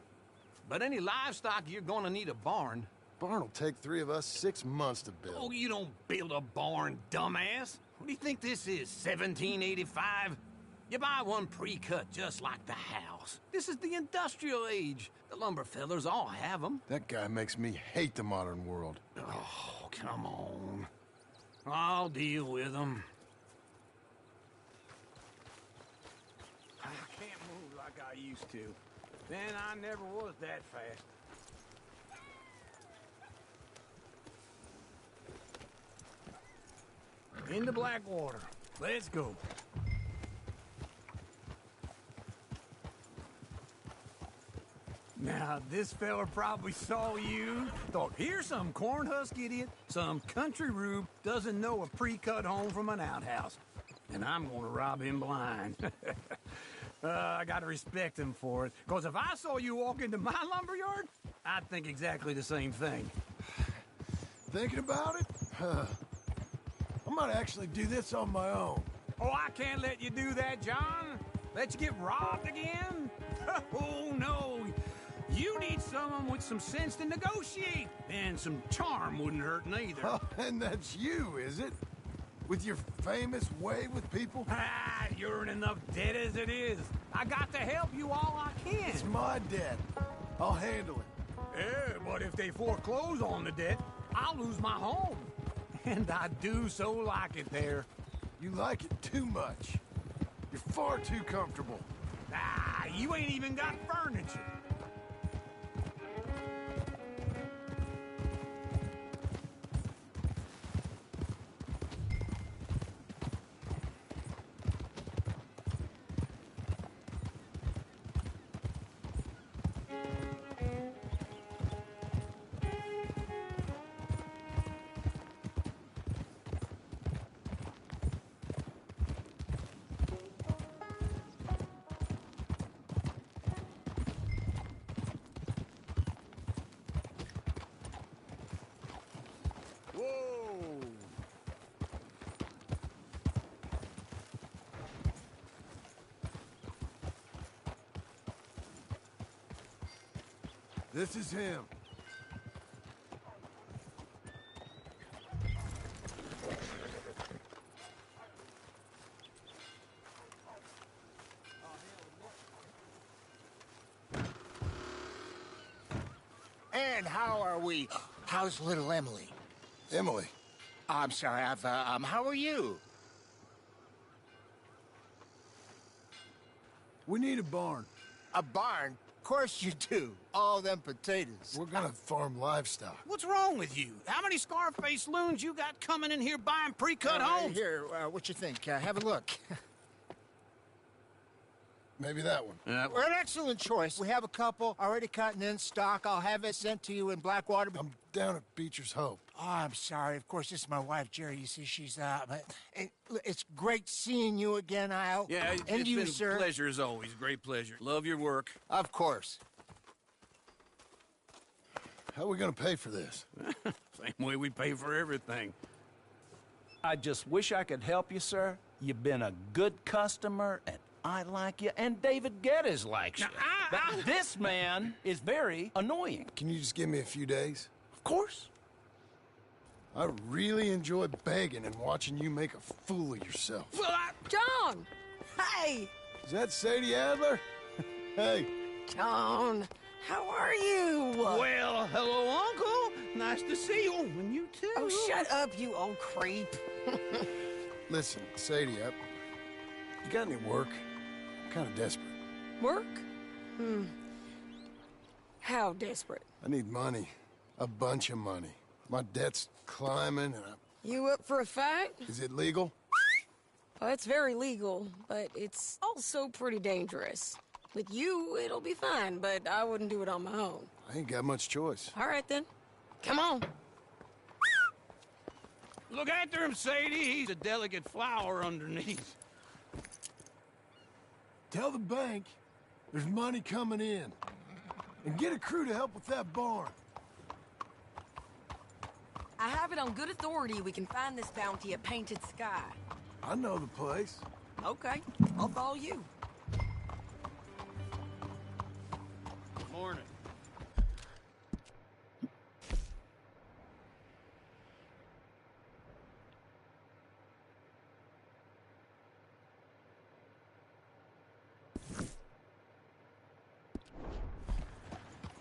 J: But any livestock, you're gonna need a barn.
B: Barn will take 3 of us 6 months to build.
J: Oh, you don't build a barn, dumbass. What do you think this is, 1785? You buy one pre-cut just like the house. This is the industrial age. The lumber fellers all have them.
B: That guy makes me hate the modern world.
J: Oh, come on. I'll deal with them. I can't move like I used to. Then I never was that fast. Into Blackwater. Let's go. Now, this fella probably saw you, thought, here's some cornhusk idiot, some country rube doesn't know a pre-cut home from an outhouse. And I'm gonna rob him blind. I gotta respect him for it, because if I saw you walk into my lumberyard, I'd think exactly the same thing.
B: Thinking about it? I might actually do this on my own.
J: Oh, I can't let you do that, John. Let you get robbed again? Oh, no. You need someone with some sense to negotiate. And some charm wouldn't hurt neither.
B: Oh, and that's you, is it? With your famous way with people?
J: Ah, you're in enough debt as it is. I got to help you all I can.
B: It's my debt. I'll handle it.
J: Yeah, but if they foreclose on the debt, I'll lose my home. And I do so like it there.
B: You like it too much. You're far too comfortable.
J: Ah, you ain't even got furniture.
B: This is him.
D: And how are we? How's little Emily?
B: Emily?
D: I'm sorry, how are you?
B: We need a barn.
D: A barn? Of course you do. All them potatoes.
B: We're gonna farm livestock.
J: What's wrong with you? How many Scarface loons you got coming in here buying pre-cut homes?
D: Here, what you think? Have a look.
B: Maybe that one.
D: We're an excellent choice. We have a couple already cut and in stock. I'll have it sent to you in Blackwater.
B: I'm down at Beecher's Hope.
D: Oh, I'm sorry. Of course, this is my wife, Jerry. You see, she's it's great seeing you again, Al.
J: Yeah,
D: and
J: it's
D: you,
J: been
D: sir.
J: a pleasure as always. Great pleasure. Love your work.
D: Of course.
B: How are we gonna pay for this?
J: Same way we pay for everything.
O: I just wish I could help you, sir. You've been a good customer, and I like you, and David Geddes likes you. But this man is very annoying.
B: Can you just give me a few days?
O: Of course.
B: I really enjoy begging and watching you make a fool of yourself.
T: Well, John! Hey!
B: Is that Sadie Adler? Hey.
T: John, how are you?
J: Well, hello, Uncle. nice to see you. And you too.
T: Oh, shut up, you old creep.
B: Listen, Sadie, you got any work? I'm kind of desperate.
T: Work? How desperate?
B: I need money. A bunch of money. My debt's climbing and
T: You up for a fight?
B: Is it legal?
T: Well, it's very legal, but it's also pretty dangerous. With you, it'll be fine, but I wouldn't do it on my own.
B: I ain't got much choice.
T: All right, then. Come on.
J: Look after him, Sadie. He's a delicate flower underneath.
B: Tell the bank there's money coming in. And get a crew to help with that barn.
T: I have it on good authority we can find this bounty at Painted Sky.
B: I know the place.
T: Okay, I'll follow you.
E: Morning.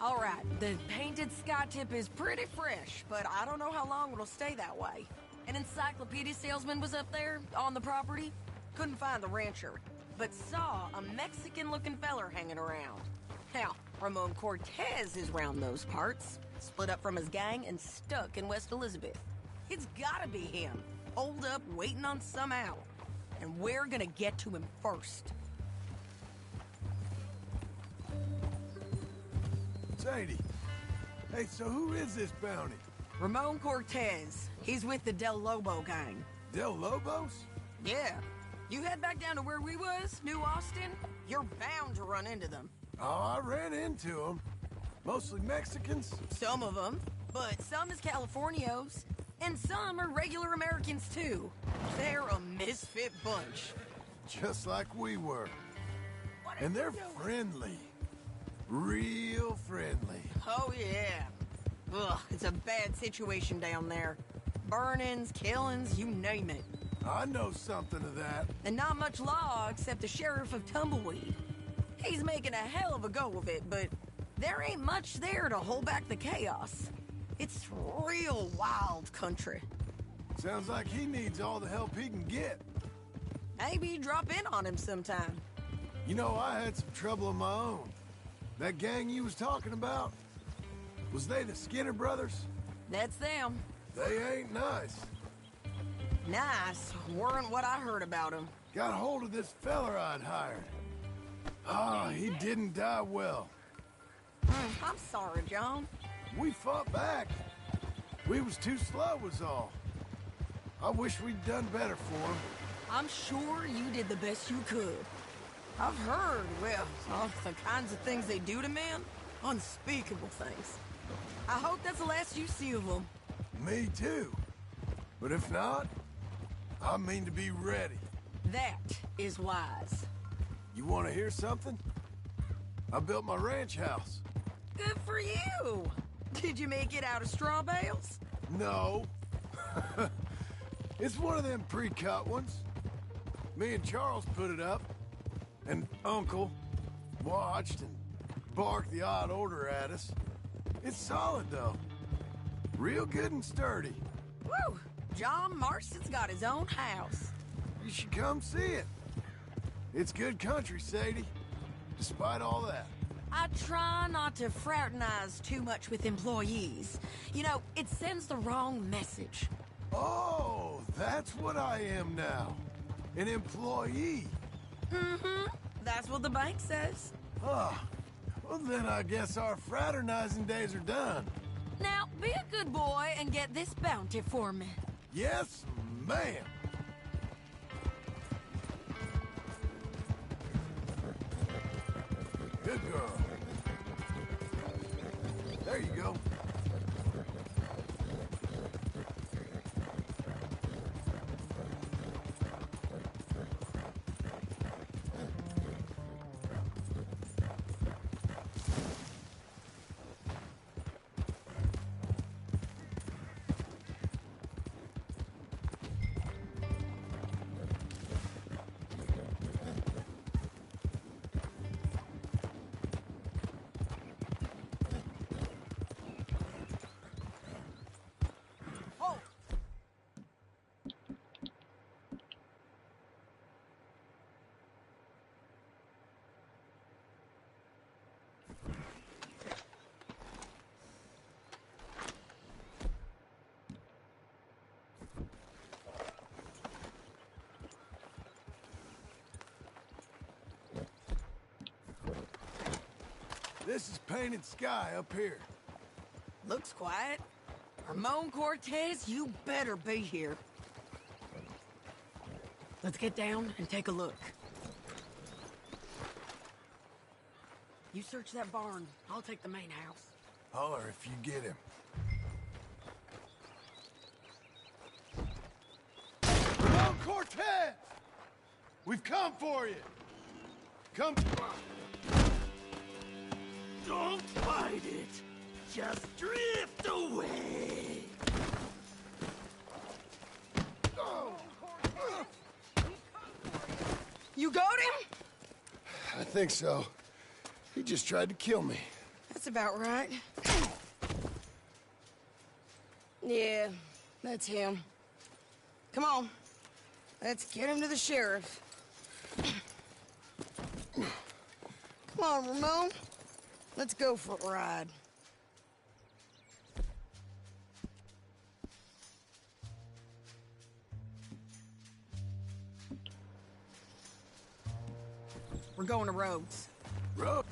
T: All right, the Painted Sky tip is pretty fresh, but I don't know how long it'll stay that way. An encyclopedia salesman was up there on the property. Couldn't find the rancher, but saw a Mexican-looking feller hanging around. Now, Ramon Cortez is round those parts, split up from his gang and stuck in West Elizabeth. It's gotta be him, holed up waiting on some owl. And we're gonna get to him first.
B: Sadie. Hey, so who is this bounty?
T: Ramon Cortez. He's with the Del Lobo gang.
B: Del Lobos?
T: Yeah. You head back down to where we was, New Austin, you're bound to run into them.
B: Oh, I ran into them. Mostly Mexicans?
T: Some of them, but some is Californios. And some are regular Americans, too. They're a misfit bunch.
B: Just like we were. And they're friendly. Real friendly.
T: Oh, yeah. Ugh, it's a bad situation down there. Burnings, killings, you name it.
B: I know something of that.
T: And not much law except the sheriff of Tumbleweed. He's making a hell of a go of it, but there ain't much there to hold back the chaos. It's real wild country.
B: Sounds like he needs all the help he can get.
T: Maybe drop in on him sometime.
B: You know, I had some trouble of my own. That gang you was talking about, was they the Skinner brothers?
T: That's them.
B: They ain't nice.
T: Nice weren't what I heard about him.
B: Got hold of this feller I'd hired. Ah, he didn't die well.
T: I'm sorry, John.
B: We fought back. We was too slow was all. I wish we'd done better for him.
T: I'm sure you did the best you could. I've heard, well, all the kinds of things they do to men. Unspeakable things. I hope that's the last you see of them.
B: Me too. But if not, I mean to be ready.
T: That is wise.
B: You want to hear something? I built my ranch house.
T: Good for you. Did you make it out of straw bales?
B: No. It's one of them pre-cut ones. Me and Charles put it up. And Uncle watched and barked the odd order at us. It's solid, though. Real good and sturdy.
T: Woo! John Marston's got his own house.
B: You should come see it. It's good country, Sadie. Despite all that.
T: I try not to fraternize too much with employees. You know, it sends the wrong message.
B: Oh, that's what I am now. An employee.
T: Mm-hmm. That's what the bank says.
B: Ah, well then I guess our fraternizing days are done.
T: Now, be a good boy and get this bounty for me.
B: Yes, ma'am. Good girl. There you go. This is painted sky up here.
T: Looks quiet. Ramon Cortez, you better be here. Let's get down and take a look. You search that barn. I'll take the main house.
B: Holler if you get him. Ramon Cortez! We've come for you! Come...
H: Don't fight it! Just drift away!
T: You got him?
B: I think so. He just tried to kill me.
T: That's about right. Yeah, that's him. Come on. Let's get him to the sheriff. Come on, Ramon. Let's go for a ride. We're going to Rhodes.
B: Road?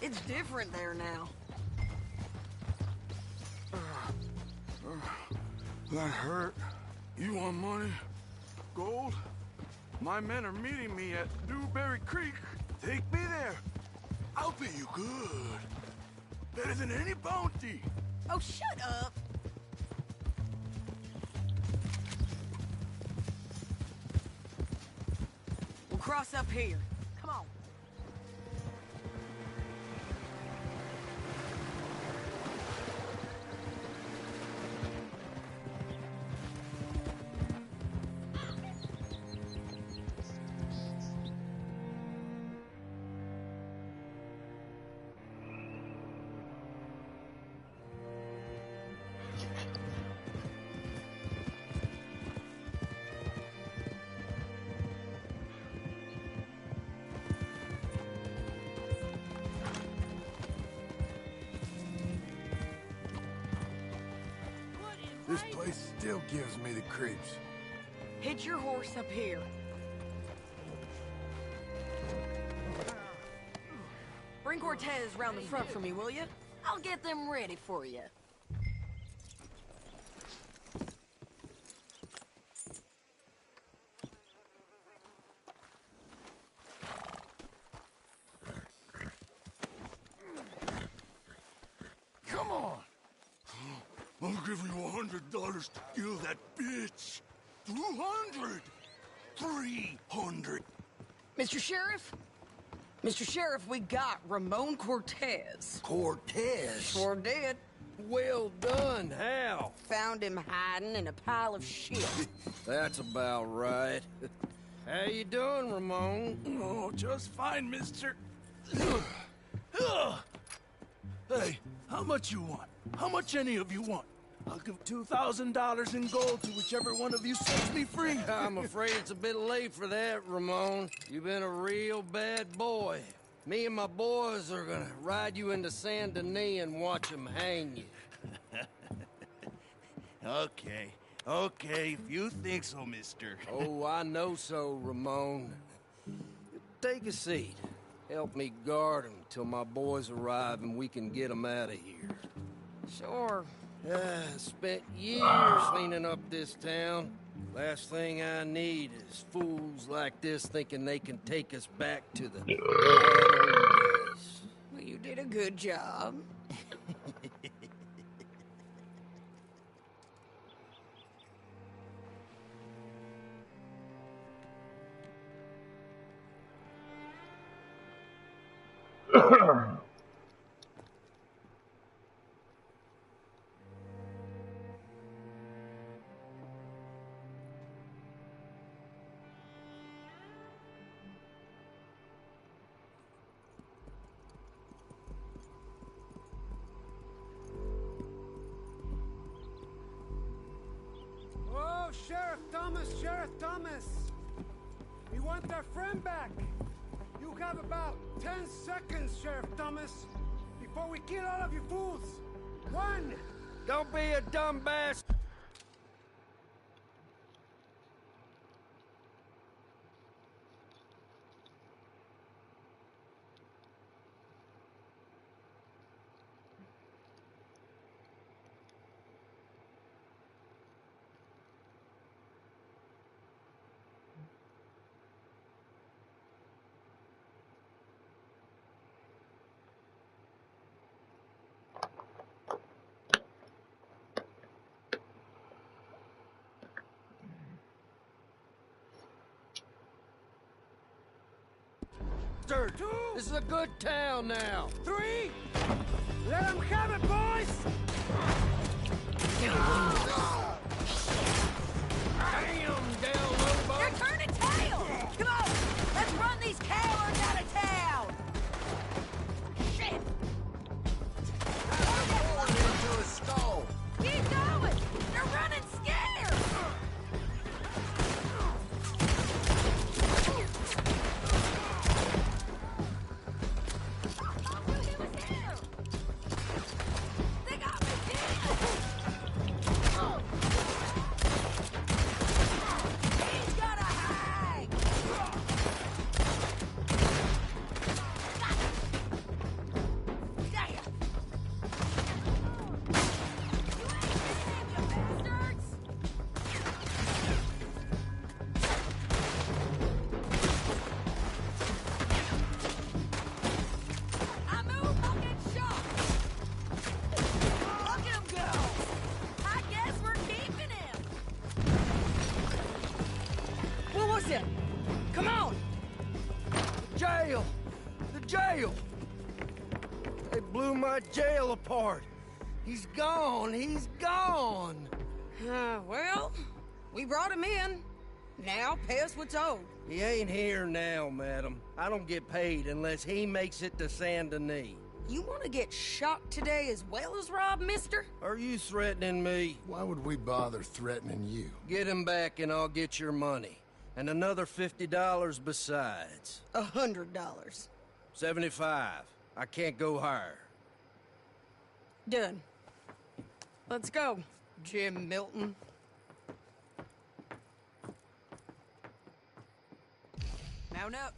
T: It's different there now.
P: That hurt. You want money? Gold? My men are meeting me at Dewberry Creek. Take me there. I'll pay you good. Better than any bounty.
T: Oh, shut up. We'll cross up here. Come on.
B: This place still gives me the creeps.
T: Hitch your horse up here. Bring Cortez round the front for me, will you? I'll get them ready for you.
P: Come on. I'll give you $100 to kill that bitch. 200. 300.
T: Mr. Sheriff? Mr. Sheriff, we got Ramon Cortez.
H: Cortez?
T: Sure did.
H: Well done, Hal.
T: Found him hiding in a pile of shit.
H: That's about right. How you doing, Ramon?
P: Oh, just fine, mister. Hey, how much you want? How much any of you want? I'll give $2,000 in gold to whichever one of you sets me free.
H: I'm afraid it's a bit late for that, Ramon. You've been a real bad boy. Me and my boys are gonna ride you into Saint Denis and watch them hang you.
P: Okay, if you think so, mister.
H: Oh, I know so, Ramon. Take a seat. Help me guard them till my boys arrive and we can get them out of here.
T: Sure.
H: Spent years cleaning up this town. Last thing I need is fools like this thinking they can take us back to the bad old days.
T: Well, you did a good job.
K: Oh, Sheriff Thomas! We want our friend back! You have about 10 seconds, Sheriff Thomas, before we kill all of you fools! 1!
H: Don't be a dumb bass!
N: bastard! 2. This is a good town now.
K: 3. Let them have it, boys!
N: Damn, Dale Lobo!
T: They're turning tail! Come on, let's run these cowards out of town! Shit!
N: Into a stall.
T: Keep going! They're running scared! They got me dead! He's gotta hang! Damn! I move, I'll get shot! Look at him go! I guess we're keeping him! What was it? Come on!
N: The jail! The jail! They blew my jail apart. He's gone. He's gone.
T: Well, we brought him in. Now pay us what's owed.
N: He ain't here now, madam. I don't get paid unless he makes it to Saint Denis.
T: You want to get shot today as well as Rob, mister?
N: Are you threatening me?
B: Why would we bother threatening you?
N: Get him back and I'll get your money. And another $50 besides.
T: $100.
N: 75. I can't go higher.
T: Done. Let's go, Jim Milton. Mount up.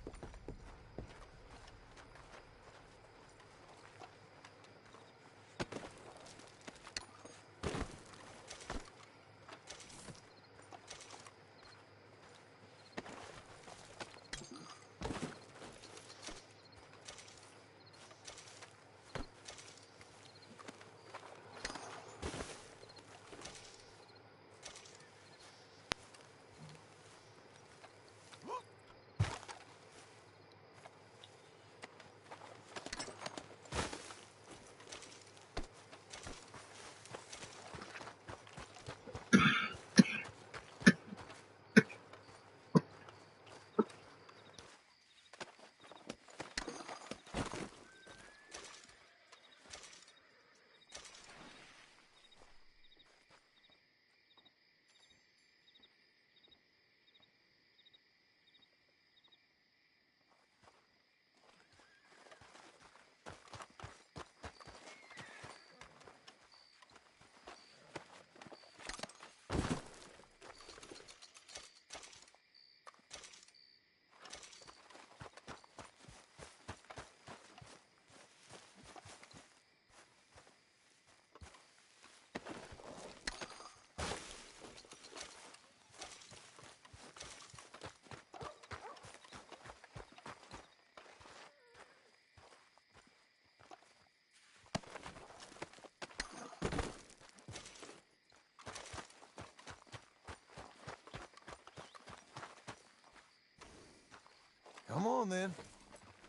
B: Come on, then.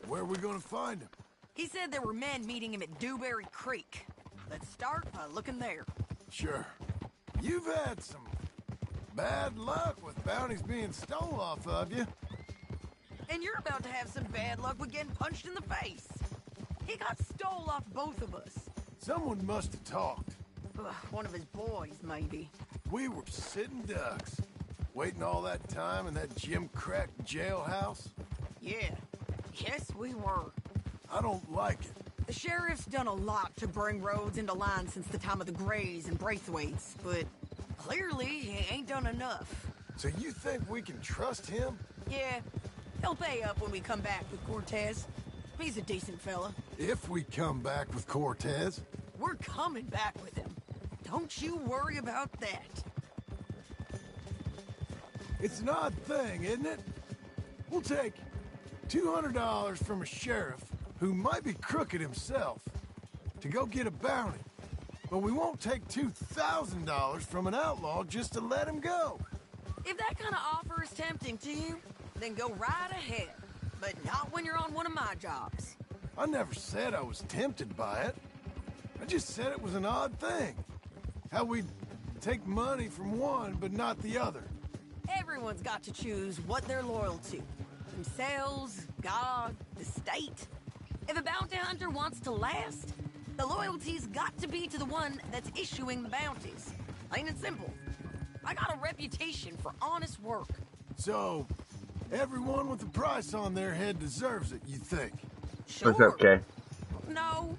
B: Where are we gonna find him?
T: He said there were men meeting him at Dewberry Creek. Let's start by looking there.
B: Sure. You've had some bad luck with bounties being stole off of you.
T: And you're about to have some bad luck with getting punched in the face. He got stole off both of us.
B: Someone must have talked.
T: Ugh, one of his boys, maybe.
B: We were sitting ducks, waiting all that time in that gim-crack jailhouse.
T: Yeah. Yes, we were.
B: I don't like it.
T: The sheriff's done a lot to bring roads into line since the time of the Grays and Braithwaites, but clearly he ain't done enough.
B: So you think we can trust him?
T: Yeah, he'll pay up when we come back with Cortez. He's a decent fella.
B: If we come back with Cortez.
T: We're coming back with him. Don't you worry about that.
B: It's an odd thing, isn't it? We'll take $200 from a sheriff who might be crooked himself to go get a bounty. But we won't take $2,000 from an outlaw just to let him go.
T: If that kind of offer is tempting to you, then go right ahead. but not when you're on one of my jobs.
B: I never said I was tempted by it. I just said it was an odd thing. How we'd take money from one, but not the other.
T: Everyone's got to choose what they're loyal to. Themselves, God, the state. If a bounty hunter wants to last, the loyalty's got to be to the one that's issuing the bounties. Plain and simple. I got a reputation for honest work.
B: So, everyone with a price on their head deserves it, you think?
T: Sure.
A: What's up, Kay?
T: No,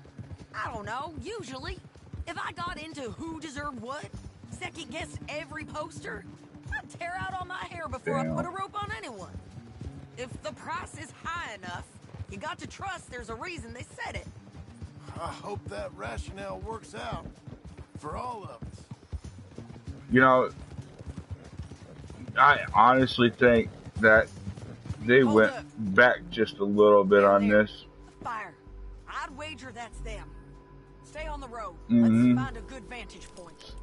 T: I don't know. Usually, if I got into who deserved what, second-guessed every poster, I'd tear out all my hair before I put a rope on anyone. If the price is high enough, you got to trust there's a reason they said it.
B: I hope that rationale works out for all of us.
A: You know, I honestly think that they went back just a little bit on this.
T: Fire. I'd wager that's them. Stay on the road.
A: Mhm.
T: Let's find a good vantage point.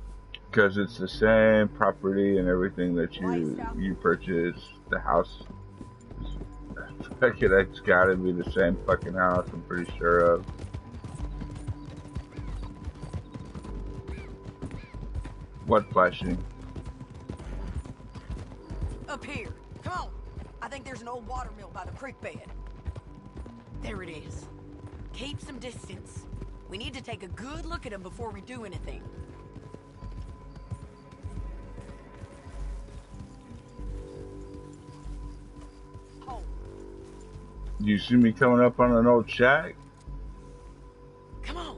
A: Because it's the same property and everything that you purchase. The house. It's gotta be the same fucking house, I'm pretty sure of. What flashing?
T: Up here. Come on. I think there's an old water mill by the creek bed. There it is. Keep some distance. We need to take a good look at him before we do anything.
A: You see me coming up on an old shack?
T: Come on.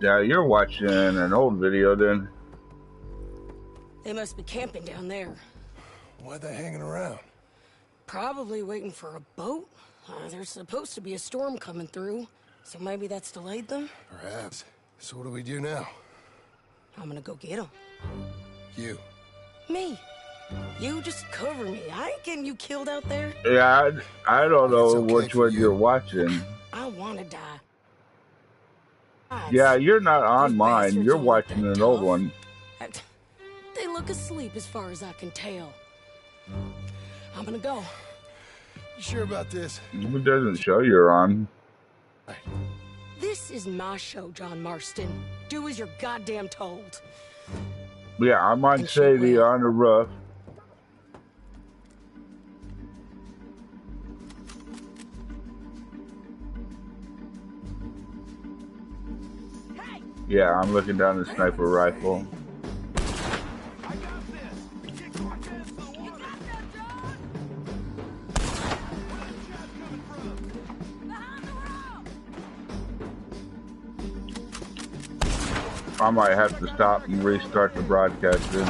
A: Yeah, you're watching an old video then.
T: They must be camping down there.
B: Why are they hanging around?
T: Probably waiting for a boat. There's supposed to be a storm coming through, so maybe that's delayed them?
B: Perhaps. So what do we do now?
T: I'm gonna go get them.
B: You.
T: Me. You just cover me. I ain't getting you killed out there.
A: Yeah, I don't know which one you're watching.
T: I wanna die.
A: Yeah, you're not on mine. You're watching an old one.
T: They look asleep as far as I can tell. I'm gonna go.
B: You sure about this?
A: It doesn't show you're on.
T: This is my show, John Marston. Do as you're goddamn told.
A: Yeah, I'm on Sadie on the roof. Yeah, I'm looking down the sniper rifle. I might have to stop and restart the broadcasting.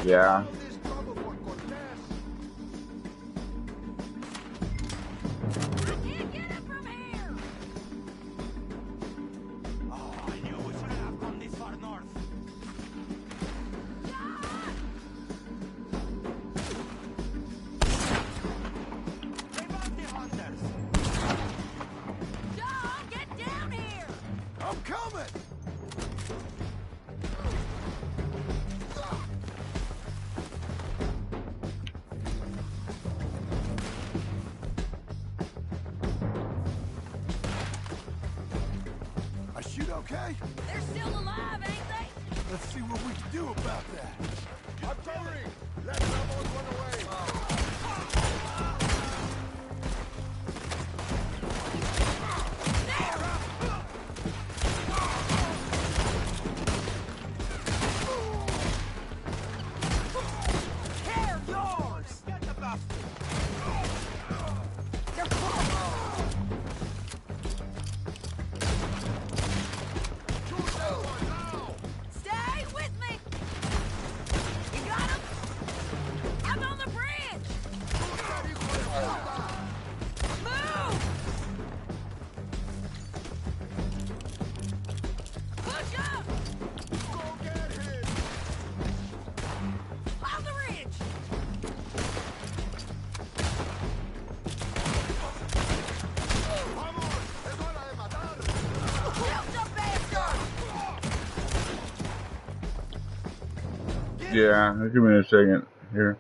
A: Yeah.
B: Okay?
T: They're still alive, ain't they?
B: Let's see what we can do about that.
H: Artillery! Let Ramos run away!
A: Yeah, give me a second here.